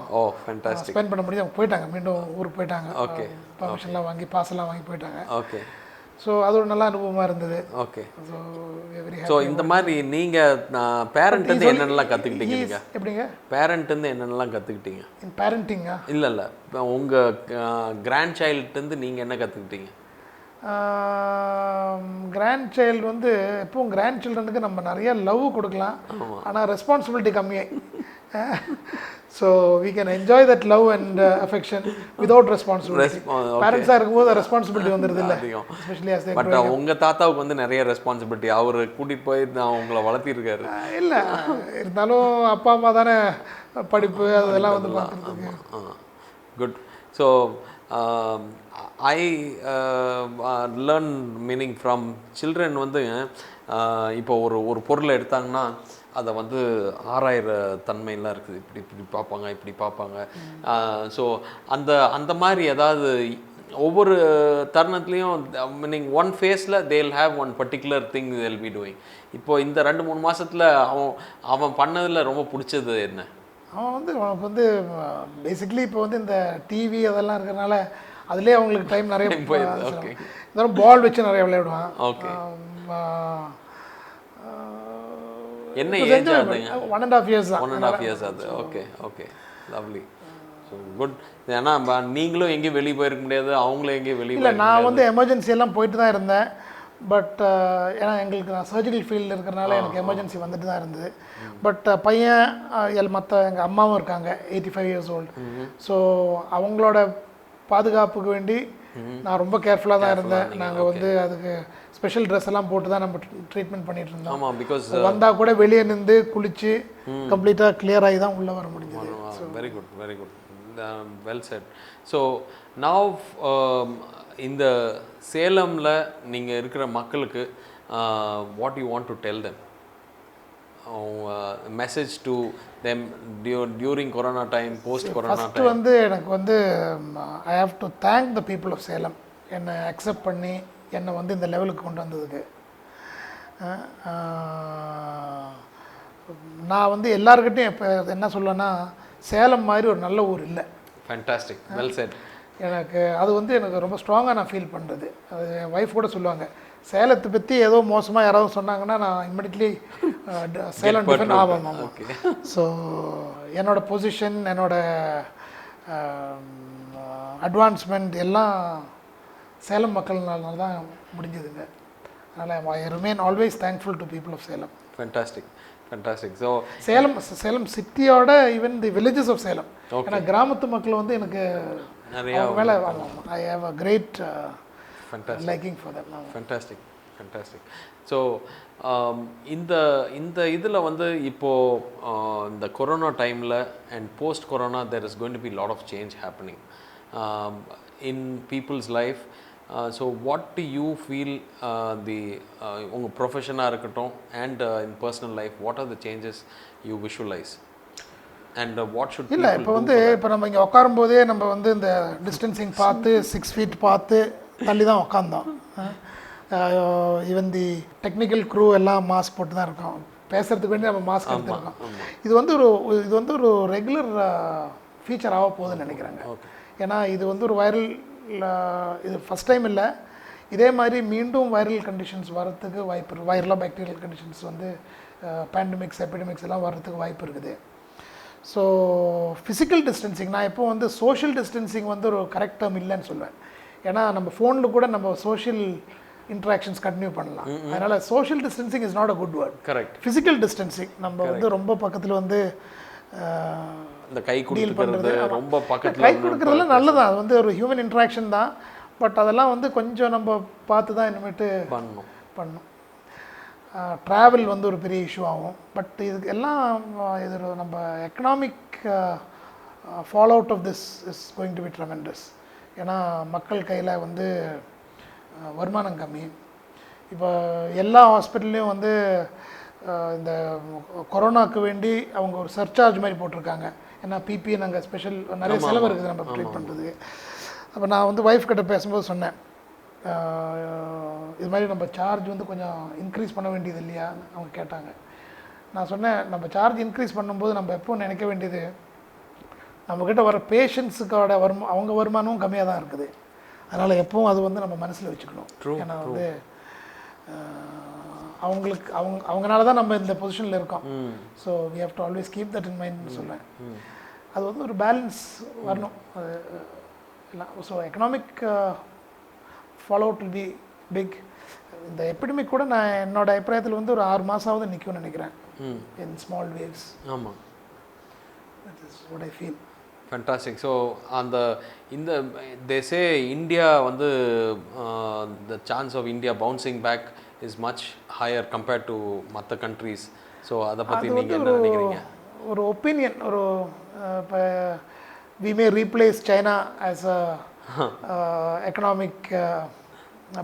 ஸ்பெண்ட் பண்ண முடியும். அவங்க போயிட்டாங்க, மீண்டும் ஊருக்கு போயிட்டாங்க. ஓகே. பர்மிஷன்லாம் வாங்கி பாஸெல்லாம் வாங்கி போயிட்டாங்க. ஓகே. ஸோ அது ஒரு நல்ல அனுபவமாக இருந்தது. ஓகே. ஸோ இந்த மாதிரி நீங்கள் பேரண்ட்லேருந்து என்னென்னலாம் கற்றுக்கிட்டீங்க? எப்படிங்க? பேரண்ட்லேருந்து என்னென்னலாம் கற்றுக்கிட்டீங்க? பேரண்டிங்கா? இல்லை இல்லை, உங்கள் கிராண்ட் சைல்டுலேருந்து நீங்கள் என்ன கற்றுக்கிட்டீங்க? கிராண்ட் சைல்டு வந்து எப்பவும் கிராண்ட் சில்ட்ரனுக்கு நம்ம நிறைய லவ் கொடுக்கலாம், ஆனால் ரெஸ்பான்சிபிலிட்டி கம்மியாக. So we can enjoy that love and affection without responsibility. பேரண்ட்ஸாக இருக்கும்போது ரெஸ்பான்சிபிலிட்டி வந்துடுது இல்லை, எஸ்பெஷலி ஆஸ் பட் உங்கள் தாத்தாவுக்கு வந்து நிறைய ரெஸ்பான்சிபிலிட்டி. அவர் கூட்டிகிட்டு போய் நான் உங்களை வளர்த்திருக்காரு. இல்லை, இருந்தாலும் அப்பா அம்மா தானே படிப்பு அதெல்லாம் வந்து பார்த்துருக்கு. Good. So I learn meaning from children. வந்து இப்போ ஒரு பொருளை எடுத்தாங்கன்னா அதை வந்து ஆராயிற தன்மையெல்லாம் இருக்குது. இப்படி பார்ப்பாங்க, இப்படி பார்ப்பாங்க. ஸோ அந்த மாதிரி ஏதாவது ஒவ்வொரு தருணத்துலேயும் மீனிங் ஒன் ஃபேஸில் தேல் have one particular thing they'll be doing. இப்போ இந்த 2-3 மாதத்தில் அவன் பண்ணதில் ரொம்ப பிடிச்சது என்ன? அவன் வந்து அவனுக்கு வந்து பேசிக்லி இப்போ வந்து இந்த டிவி அதெல்லாம் இருக்கிறனால அதுலேயே அவங்களுக்கு டைம் நிறைய போயிடுது. இருந்தாலும் பால் வச்சு நிறைய விளையாடுவான். ஓகே. என்ன ஏஜ் ஆகுதுங்க? 1.5 years தான். 1.5 years ஆகுது. Okay okay, lovely. So good. ஏன்னா நீங்களும் எங்கேயும் வெளியே போயிருக்க முடியாது, அவங்களும் எங்கேயும் வெளியே இல்லை. நான் வந்து எமர்ஜென்சி எல்லாம் போயிட்டு தான் இருந்தேன். பட் ஏன்னா எங்களுக்கு நான் சர்ஜிக்கல் ஃபீல்டில் இருக்கிறனால எனக்கு எமர்ஜென்சி வந்துட்டு தான் இருந்தது. பட் பையன் மற்ற எங்கள் அம்மாவும் இருக்காங்க, 85 years old. ஸோ அவங்களோட பாதுகாப்புக்கு வேண்டி நான் ரொம்ப கேர்ஃபுல்லாக தான் இருந்தேன். நாங்கள் வந்து அதுக்கு ஸ்பெஷல் ட்ரெஸ் எல்லாம் போட்டு தான் நம்ம ட்ரீட்மெண்ட் பண்ணிட்டு இருந்தோம். ஆமாம், பிகாஸ் வந்தால் கூட வெளியே நின்று குளிச்சு கம்ப்ளீட்டாக கிளியர் ஆகி தான் உள்ளே வர முடிஞ்சது. Very good, very good, well said. So now இந்த சேலமில் நீங்கள் இருக்கிற மக்களுக்கு what you want to tell them, message to them during corona time, post corona time? First வந்து எனக்கு வந்து I have to thank the people of Salem, என்னை அக்செப்ட் பண்ணி என்னை வந்து இந்த லெவலுக்கு கொண்டு வந்ததுக்கு. நான் வந்து எல்லாருக்கிட்டையும் இப்போ என்ன சொல்லனா, சேலம் மாதிரி ஒரு நல்ல ஊர் இல்லை. Fantastic, well set. எனக்கு அது வந்து எனக்கு ரொம்ப ஸ்ட்ராங்காக நான் ஃபீல் பண்ணுறது. அது என் ஒய்ஃப் கூட சொல்லுவாங்க, சேலத்தை பற்றி ஏதோ மோசமாக யாராவது சொன்னாங்கன்னா நான் இம்மிடியட்லி சேலம் டிஃபன் ஆகும். ஸோ என்னோடய பொசிஷன், என்னோடய அட்வான்ஸ்மெண்ட் எல்லாம் சேலம் மக்கள்னால தான் முடிஞ்சதுங்க. அதனால் I remain always thankful to people of Salem. Fantastic, fantastic. So Salem சிட்டியோட even the villages of Salem, ஏன்னா கிராமத்து மக்கள் வந்து எனக்கு நிறைய மேலே I have a great liking for that. Fantastic, fantastic. So இந்த இந்த இதில் வந்து இப்போது இந்த கொரோனா டைமில் and post corona there is going to be lot of change happening in people's life. So what do you feel உங்கள் ப்ரொஃபஷனாக இருக்கட்டும் and in personal life, what are the changes you visualise and what should? இல்லை, இப்போ வந்து இப்போ நம்ம இங்கே உட்காரும் போதே நம்ம வந்து இந்த டிஸ்டன்சிங் பார்த்து 6 feet பார்த்து தள்ளி தான் உட்காந்தோம். ஈவன் தி டெக்னிக்கல் க்ரூ எல்லாம் மாஸ்க் போட்டு தான் இருக்கோம். பேசுகிறதுக்கு வேண்டி நம்ம மாஸ்க் எடுத்துருக்கோம். இது வந்து ஒரு ரெகுலர் ஃபீச்சர் ஆக போகுதுன்னு நினைக்கிறாங்க. ஏன்னா இது வந்து ஒரு வைரல், இது ஃபஸ்ட் டைம் இல்லை, இதே மாதிரி மீண்டும் வைரல் கண்டிஷன்ஸ் வரத்துக்கு வாய்ப்பு இருக்குது. வைரலாக பாக்டீரியல் கண்டிஷன்ஸ் வந்து பேண்டமிக்ஸ், எபிடமிக்ஸ் எல்லாம் வர்றதுக்கு வாய்ப்பு இருக்குது. ஸோ ஃபிசிக்கல் டிஸ்டன்சிங், நான் எப்போ வந்து சோஷியல் டிஸ்டன்சிங் வந்து ஒரு கரெக்ட் டேர்ம் இல்லைன்னு சொல்லுவேன். ஏன்னா நம்ம ஃபோனில் கூட நம்ம சோஷியல் இன்ட்ராக்ஷன்ஸ் கண்டினியூ பண்ணலாம். அதனால் social distancing is not a good word. Correct. Physical distancing நம்ம வந்து ரொம்ப பக்கத்தில் வந்து இந்த கை கொடுக்கிறது, ரொம்ப பக்கத்தில் கை கொடுக்குறதுலாம் நல்லதான், அது வந்து ஒரு ஹியூமன் இன்ட்ராக்ஷன் தான். பட் அதெல்லாம் வந்து கொஞ்சம் நம்ம பார்த்து தான் இனிமேட்டு பண்ணணும். ட்ராவல் வந்து ஒரு பெரிய இஷ்யூ ஆகும். பட் இதுக்கு எல்லாம் இது நம்ம economic fallout of this is going to be tremendous. ஏன்னா மக்கள் கையில் வந்து வருமானம் கம்மி. இப்போ எல்லா ஹாஸ்பிட்டல்லையும் வந்து இந்த கொரோனாவுக்கு வேண்டி அவங்க ஒரு சர்சார்ஜ் மாதிரி போட்டிருக்காங்க. ஏன்னா பிபி நாங்கள் ஸ்பெஷல் நிறைய செலவு இருக்குது நம்ம ட்ரீட் பண்ணுறதுக்கு. அப்போ நான் வந்து ஒய்ஃப் கிட்ட பேசும்போது சொன்னேன், இது மாதிரி நம்ம சார்ஜ் வந்து கொஞ்சம் இன்க்ரீஸ் பண்ண வேண்டியது இல்லையா அவங்க கேட்டாங்க. நான் சொன்னேன், நம்ம சார்ஜ் இன்க்ரீஸ் பண்ணும்போது நம்ம எப்போ நினைக்க வேண்டியது, நம்மக்கிட்ட வர பேஷண்ட்ஸுக்கோட அவங்க வருமானமும் கம்மியாக தான் இருக்குது. அதனால் எப்பவும் அது வந்து நம்ம மனசில் வச்சுக்கணும். ஏன்னா வந்து அவங்கனால தான் நம்ம இந்த பொசிஷனில் இருக்கோம். So we have to always keep that in மைண்ட்னு சொல்லுவேன். அது வந்து ஒரு பேலன்ஸ் வரணும் அது எல்லாம். So economic fallout will be big. இந்த எபிடமிக் கூட நான் என்னோட அபிப்பிராயத்தில் வந்து ஒரு 6 மாதமாவது நிற்கும்னு நினைக்கிறேன். In small waves. ஆமாம், that is what I feel. Fantastic. So அந்த இந்த தேசே இந்தியா வந்து the chance of India bouncing back is much higher compared to மற்ற கண்ட்ரீஸ். ஸோ அதை பற்றி நீங்கள் என்ன நினைக்கிறீங்க? ஒரு ஒப்பீனியன், ஒரு இப்போ we may replace China as a economic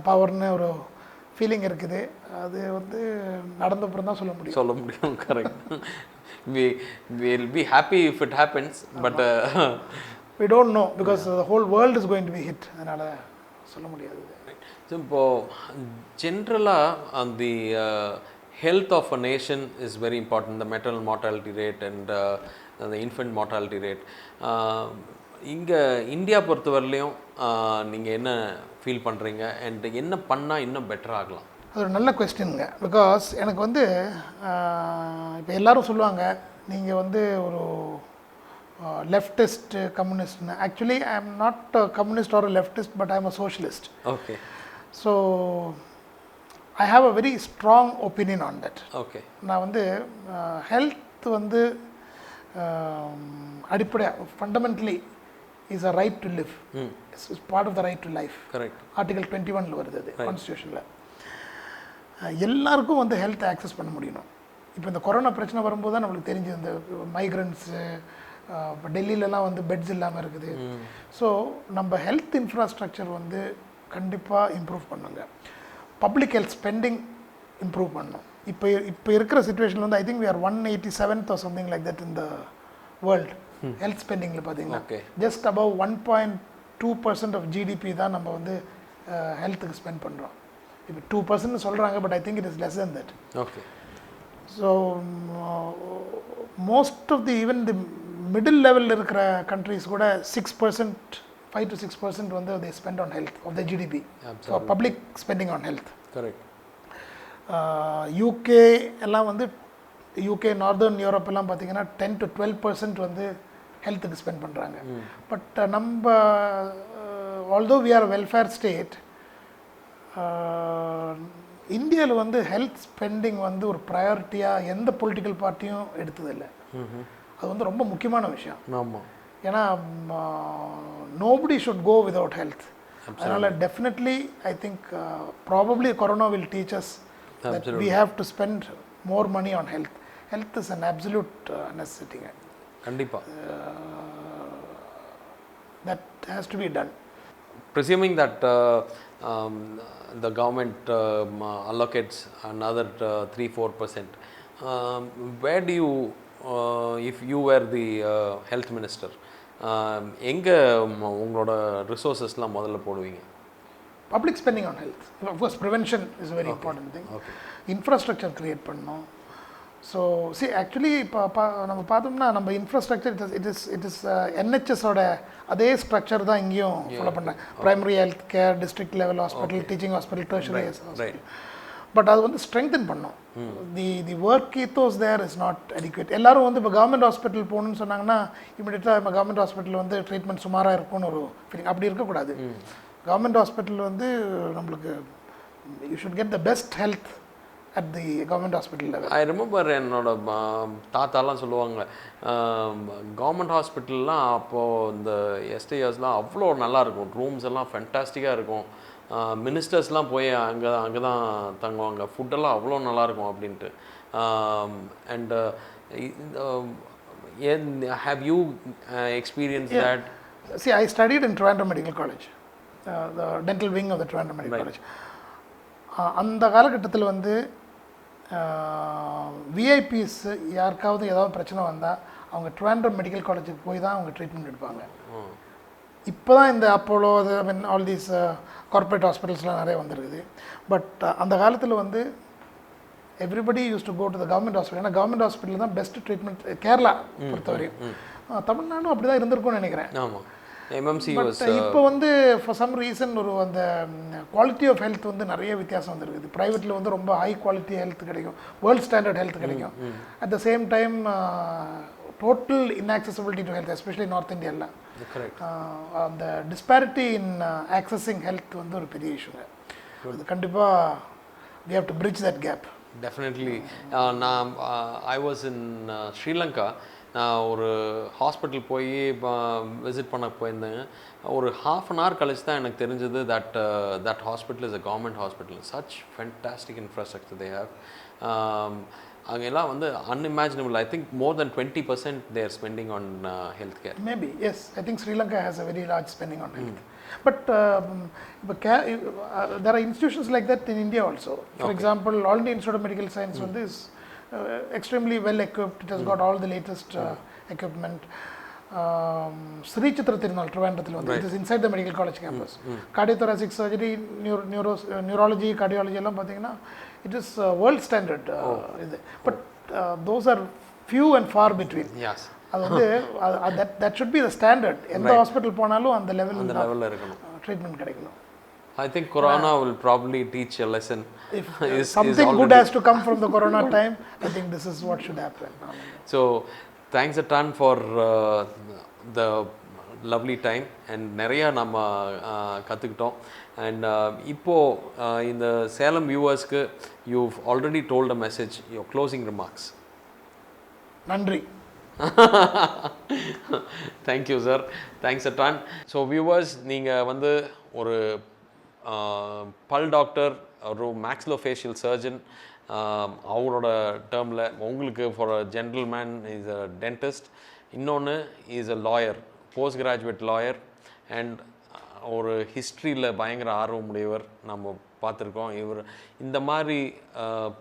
பவர்னு ஒரு ஃபீலிங் இருக்குது. அது வந்து நடந்தப்புறம் தான் சொல்ல முடியும். Correct. we'll be happy if it happens, but we don't know because the whole world is going to be hit. அதனால சொல்ல முடியாது. இப்போ ஜென்ரலாக the health of a nation is very important, the maternal mortality rate and the infant mortality rate. இங்கே இந்தியா பொறுத்தவரையிலையும் நீங்கள் என்ன ஃபீல் பண்ணுறீங்க அண்ட் என்ன பண்ணால் இன்னும் பெட்டர் ஆகலாம்? அது ஒரு நல்ல கொஸ்டின்ங்க. பிகாஸ் எனக்கு வந்து இப்போ எல்லோரும் சொல்லுவாங்க நீங்கள் வந்து ஒரு லெஃப்டிஸ்ட் கம்யூனிஸ்ட்னு. Actually I am not communist or leftist, but I am a socialist. Okay. So I have a very strong opinion on that. Okay. நான் வந்து ஹெல்த் வந்து அடிப்படையாக fundamentally is a right to live. It's part of the right to life. Correct. Article 21 வருது அது கான்ஸ்டியூஷனில். எல்லாருக்கும் வந்து ஹெல்த் ஆக்சஸ் பண்ண முடியணும். இப்போ இந்த கொரோனா பிரச்சனை வரும்போது தான் நம்மளுக்கு தெரிஞ்சு இந்த மைக்ரன்ஸு இப்போ டெல்லியிலலாம் வந்து பெட்ஸ் இல்லாமல் இருக்குது. ஸோ நம்ம ஹெல்த் இன்ஃப்ராஸ்ட்ரக்சர் வந்து கண்டிப்பாக இம்ப்ரூவ் பண்ணுங்க. பப்ளிக் ஹெல்த் ஸ்பெண்டிங் இம்ப்ரூவ் பண்ணணும். இப்போ இருக்கிற சுச்சுவேஷனில் வந்து I think we are 187th or something like that in the world health ஸ்பெண்டிங்கில் பார்த்தீங்கன்னா ஜஸ்ட் above 1.2% of GDP தான் நம்ம வந்து ஹெல்த்துக்கு ஸ்பெண்ட் பண்ணுறோம். இப்போ 2% சொல்கிறாங்க, but I think it is less than that. Okay. So most of the even the middle லெவலில் இருக்கிற கண்ட்ரிஸ் கூட 6%, 5 to 6% வந்து they spend on health of the GDP. So public spending on health. Correct. UK எல்லாம் வந்து UK நார்தர்ன் யூரோப் எல்லாம் பார்த்தீங்கன்னா 10 to 12% வந்து ஹெல்த்துக்கு ஸ்பெண்ட் பண்ணுறாங்க. பட் நம்ம although we are welfare state, இந்தியாவில் வந்து ஹெல்த் ஸ்பெண்டிங் வந்து ஒரு ப்ரையாரிட்டியாக எந்த பொலிட்டிக்கல் பார்ட்டியும் எடுத்ததில்லை. அது வந்து ரொம்ப முக்கியமான விஷயம். ஆமாம். ஏன்னா nobody should go without health. அதனால் definitely I think probably corona will teach us that we have to spend more money on health. Health is an absolute necessity. கண்டிப்பா. That has to be done. Presuming that the government allocates another 3-4%, where do you, if you were the health minister, எங்க உங்களோட ரிசோர்ஸஸ்லாம் முதல்ல போடுவீங்க? Public spending on health. Of course, prevention is a very important thing. Infrastructure create பண்ணணும். ஸோ ஆக்சுவலி இப்போ நம்ம பார்த்தோம்னா நம்ம இன்ஃப்ராஸ்ட்ரக்சர் இட் இஸ் NHS-ஓட அதே ஸ்ட்ரக்சர் தான் இங்கேயும் ஃபாலோ பண்ணாங்க. Primary health care, district level hospital, teaching hospital, tertiary hospital. But அது வந்து ஸ்ட்ரெங்தன் பண்ணோம். The work ethos there is not adequate. எல்லாரும் வந்து இப்போ கவர்மெண்ட் ஹாஸ்பிட்டல் போகணுன்னு சொன்னாங்கன்னா இமீடியட்டாக இப்போ கவர்மெண்ட் ஹாஸ்பிட்டல் வந்து ட்ரீட்மெண்ட் சுமாராக இருக்கும்னு ஒரு ஃபீலிங். அப்படி இருக்கக்கூடாது. கவர்மெண்ட் ஹாஸ்பிட்டல் வந்து நம்மளுக்கு you should get the best health at the government hospital level. I remember என்னோட தாத்தாலாம் சொல்லுவாங்க, கவர்மெண்ட் ஹாஸ்பிட்டல்லாம் அப்போது இந்த எஸ்டேஎஸ்லாம் அவ்வளோ நல்லாயிருக்கும், ரூம்ஸ் எல்லாம் ஃபென்டாஸ்டிக்காக இருக்கும், மினிஸ்டர்ஸ்லாம் போய் அங்கே தான் தங்குவாங்க, ஃபுட்டெல்லாம் அவ்வளோ நல்லாயிருக்கும் அப்படின்ட்டு. And have you experienced that? See, I studied in Trivandrum Medical College, the dental wing of the Trivandrum Medical College. அந்த காலகட்டத்தில் வந்து விஐபிஸ் யாருக்காவது ஏதாவது பிரச்சனை வந்தால் அவங்க ட்ரிவாண்ட்ரம் மெடிக்கல் காலேஜுக்கு போய் தான் அவங்க ட்ரீட்மெண்ட் எடுப்பாங்க. இப்போ தான் இந்த Apollo I mean all these corporate ஹாஸ்பிட்டல்ஸ்லாம் நிறைய வந்துருக்குது. பட் அந்த காலத்தில் வந்து everybody used to go to the government hospital. ஏன்னா கவர்மெண்ட் ஹாஸ்பிட்டல் தான் பெஸ்ட் ட்ரீட்மெண்ட் கேரளா பொறுத்தவரையும். தமிழ்நாடும் அப்படி தான் இருந்திருக்கும்னு நினைக்கிறேன். பட் இப்போ வந்து ஃபார் சம் ரீசன் ஒரு அந்த குவாலிட்டி ஆஃப் ஹெல்த் வந்து நிறைய வித்தியாசம் வந்துருக்குது. ப்ரைவேட்டில் வந்து ரொம்ப ஹை குவாலிட்டி ஹெல்த் கிடைக்கும், வேர்ல்ட் ஸ்டாண்டர்ட் ஹெல்த் கிடைக்கும். At the same time total inaccessibility to health, especially north இந்தியாவில் அந்த டிஸ்பாரிட்டி இன் ஆக்சஸிங் ஹெல்த் வந்து ஒரு பெரிய இஷ்யூங்க. அது கண்டிப்பாக we have to bridge that gap. Definitely. நான் I was in Sri Lanka. நான் ஒரு ஹாஸ்பிட்டல் போய் விசிட் பண்ண போயிருந்தேங்க. ஒரு ½ an hour கழிச்சு தான் எனக்கு தெரிஞ்சது that hospital is a government hospital. Such fantastic infrastructure they have. அங்கெல்லாம் வந்து unimaginable. I think more than 20% they are spending on healthcare. Maybe, yes. I think Sri Lanka has a very large spending on health. But there are institutions like that in India also. For example, All India Institute of Medical Science is extremely well equipped. It has got all the latest equipment. Sri Chitra Tirunal, Trivandrum, it is inside the medical college campus. Cardiothoracic surgery, neurology, cardiology, it is world standard. But those are few and far between. Yes. That should be the standard. எந்த ஹாஸ்பிட்டல் போனாலும் அந்த லெவலில் இருக்கணும், ட்ரீட்மெண்ட் கிடைக்கணும். I think Corona will probably teach a lesson. If something good has to come from the Corona time, I think this is what should happen. So, thanks a ton for the lovely time and நிறையா நம்ம கற்றுக்கிட்டோம். And இப்போ இந்த சேலம் வியூவர்ஸ்க்கு you've already told a message, your closing remarks. நன்றி. Thank you sir, thanks a ton. So viewers, நீங்கள் வந்து ஒரு பல் டாக்டர், ஒரு மேக்ஸிலோஃபேஷியல் சர்ஜன், அவரோட டேர்மில் உங்களுக்கு for a general man is a dentist, இன்னொன்று is a lawyer, post graduate lawyer, and ஒரு ஹிஸ்ட்ரியில் பயங்கர ஆர்வம் உடையவர் நம்ம பார்த்துருக்கோம். இவர் இந்த மாதிரி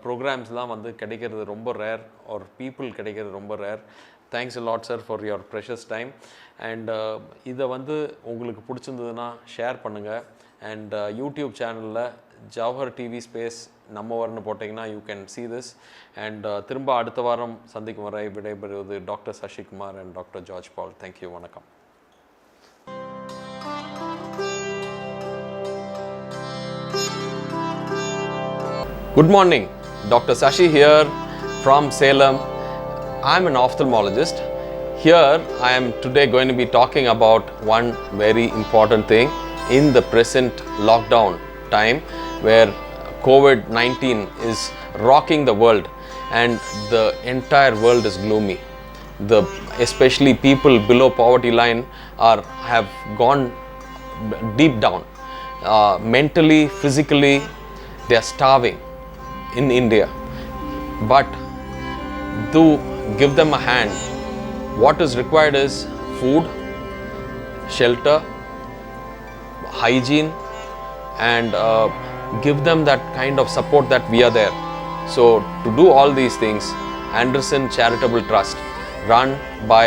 ப்ரோக்ராம்ஸ்லாம் வந்து கிடைக்கிறது ரொம்ப ரேர், ஒரு பீப்புள் கிடைக்கிறது ரொம்ப rare. Thanks a lot sir for your precious time. And இதை வந்து உங்களுக்கு பிடிச்சிருந்ததுன்னா ஷேர் பண்ணுங்கள். அண்ட் யூடியூப் சேனலில் ஜவஹர் டிவி ஸ்பேஸ் நம்ம வரன்னு போட்டிங்கன்னா you can see this. And திரும்ப அடுத்த வாரம் சந்திக்கும் வரை விடைபெறுவது doctor Sasikumar and doctor George Paul. Thank you, வணக்கம். Good morning, Dr. Sashi here from Salem. I'm an ophthalmologist. Here I am today going to be talking about one very important thing in the present lockdown time where COVID-19 is rocking the world and the entire world is gloomy. Especially people below poverty line have gone deep down. Mentally, physically, they are starving in India. But to give them a hand, what is required is food, shelter, hygiene, and give them that kind of support that we are there. So to do all these things, Anderson Charitable Trust, run by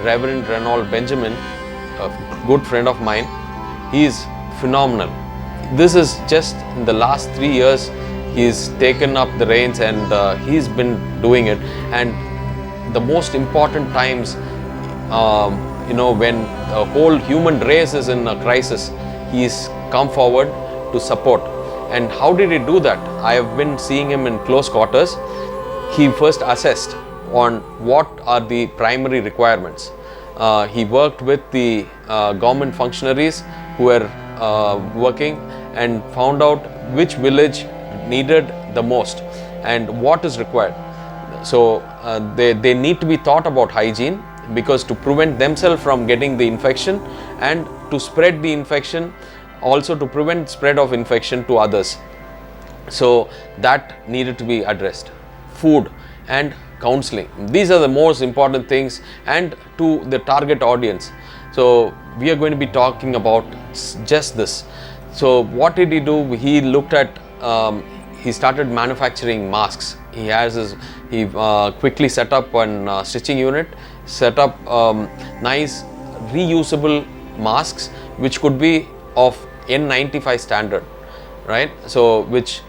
Reverend Reynold Benjamin, a good friend of mine, he is phenomenal. This is just in the last 3 years he's taken up the reins and he's been doing it. And the most important times, when the whole human race is in a crisis, he's come forward to support. And how did he do that? I have been seeing him in close quarters. He first assessed on what are the primary requirements. He worked with the government functionaries who were working and found out which village needed the most and what is required. So they need to be taught about hygiene, because to prevent themselves from getting the infection and to spread the infection, also to prevent spread of infection to others. So that needed to be addressed. Food and counseling, these are the most important things, and to the target audience. So we are going to be talking about just this. So what did he do? He looked at he started manufacturing masks. He quickly set up a stitching unit, set up nice reusable masks which could be of N95 standard, right? So which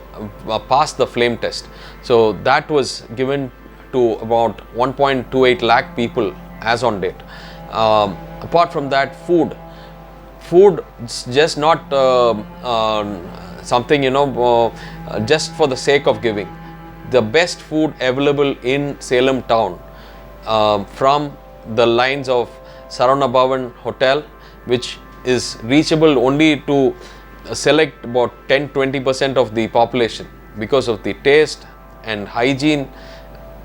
passed the flame test. So that was given to about 1.28 lakh people as on date. Apart from that, food is just not something just for the sake of giving. The best food available in Salem town, from the lines of Saravana Bhavan Hotel, which is reachable only to select about 10-20% of the population because of the taste and hygiene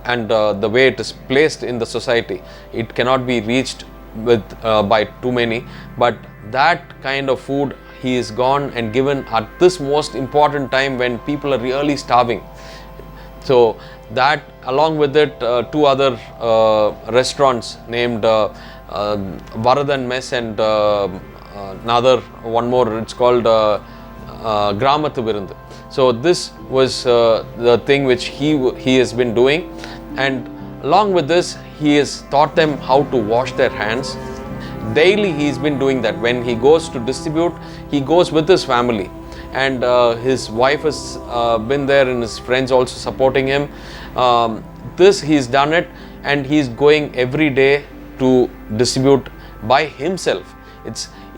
and the way it is placed in the society. It cannot be reached by too many, but that kind of food he is gone and given at this most important time when people are really starving. So that, along with it, 2 other restaurants named Varadan Mess and another one more, it's called Gramathu Virundu. So this was the thing which he has been doing, and along with this he has taught them how to wash their hands. Daily he's been doing that. When he goes to distribute, he goes with his family, and his wife has been there and his friends also supporting him. This he's done it, and he's going every day to distribute by himself.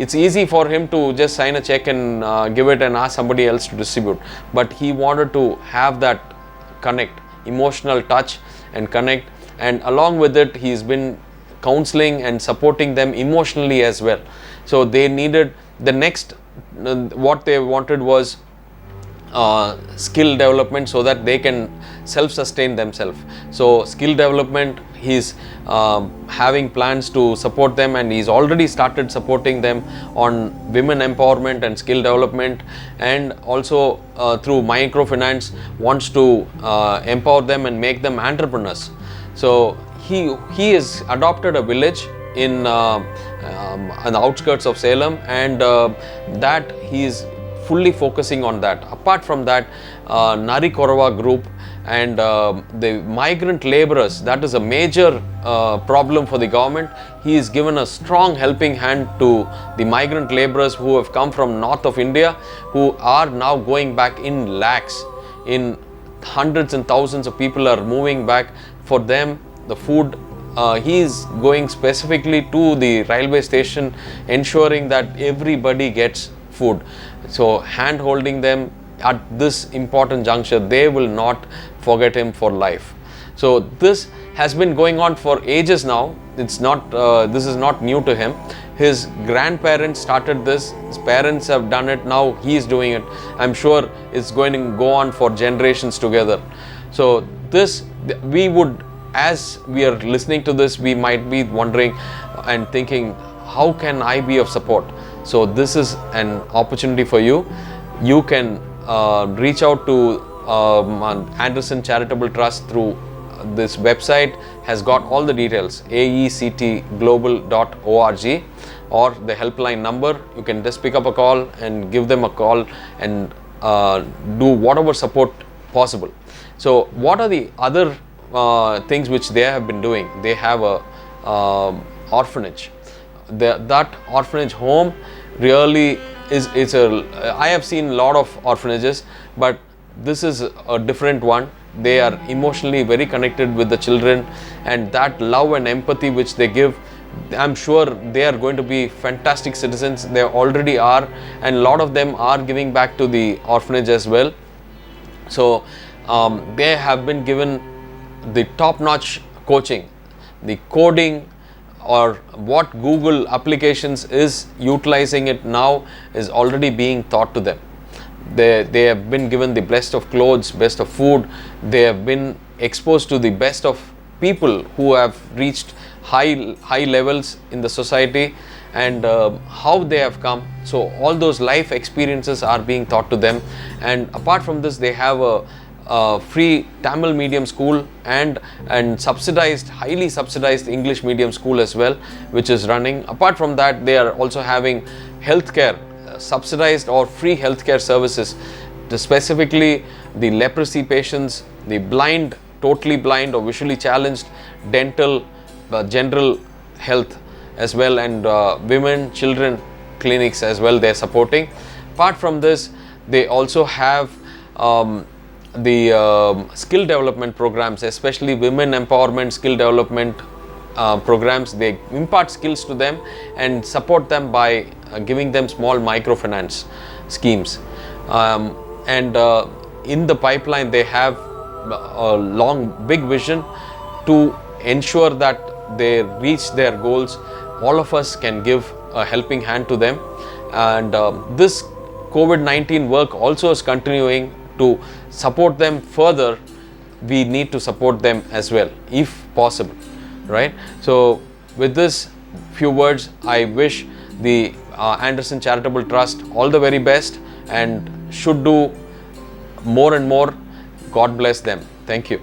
It's easy for him to just sign a check and give it and ask somebody else to distribute, but he wanted to have that connect, emotional touch and connect, and along with it he's been counseling and supporting them emotionally as well. So they needed the next, what they wanted was skill development so that they can self-sustain themselves. So skill development, he's having plans to support them, and he's already started supporting them on women empowerment and skill development, and also through microfinance wants to empower them and make them entrepreneurs. So he has adopted a village in on the outskirts of Salem, and that he is fully focusing on that. Apart from that, Nari Korava group and the migrant laborers, that is a major problem for the government. He has given a strong helping hand to the migrant laborers who have come from north of India, who are now going back in lakhs. In hundreds and thousands of people are moving back. For them, the food, he is going specifically to the railway station, ensuring that everybody gets food. So hand holding them at this important juncture, they will not forget him for life. So this has been going on for ages now. It's not this is not new to him. His grandparents started this, his parents have done it, now he is doing it. I'm sure it's going to go on for generations together. So this, we would, as we are listening to this, we might be wondering and thinking, how can I be of support? So this is an opportunity for you. You can reach out to Anderson Charitable Trust through this website, has got all the details, aectglobal.org, or the helpline number. You can just pick up a call and give them a call and do whatever support possible. So what are the other things which they have been doing? They have a orphanage. That orphanage home really is I have seen a lot of orphanages, but this is a different one. They are emotionally very connected with the children, and that love and empathy which they give, I'm sure they are going to be fantastic citizens. They already are, and a lot of them are giving back to the orphanage as well. So they have been given the top-notch coaching, the coding, or what Google applications is utilizing it now is already being taught to them. They have been given the best of clothes, best of food. They have been exposed to the best of people who have reached high levels in the society, and how they have come. So all those life experiences are being taught to them. And apart from this, they have a free Tamil medium school and subsidized, highly subsidized English medium school as well, which is running. Apart from that, they are also having healthcare, subsidized or free healthcare services to specifically the leprosy patients, the blind, totally blind or visually challenged, dental, general health as well, and women, children clinics as well they are supporting. Apart from this, they also have the skill development programs, especially women empowerment skill development programs. They impart skills to them and support them by giving them small microfinance schemes, and in the pipeline they have a big vision to ensure that they reach their goals. All of us can give a helping hand to them, and this COVID-19 work also is continuing. To support them further, we need to support them as well if possible, right? So with this few words, I wish the Anderson Charitable Trust all the very best and should do more and more. God bless them. Thank you.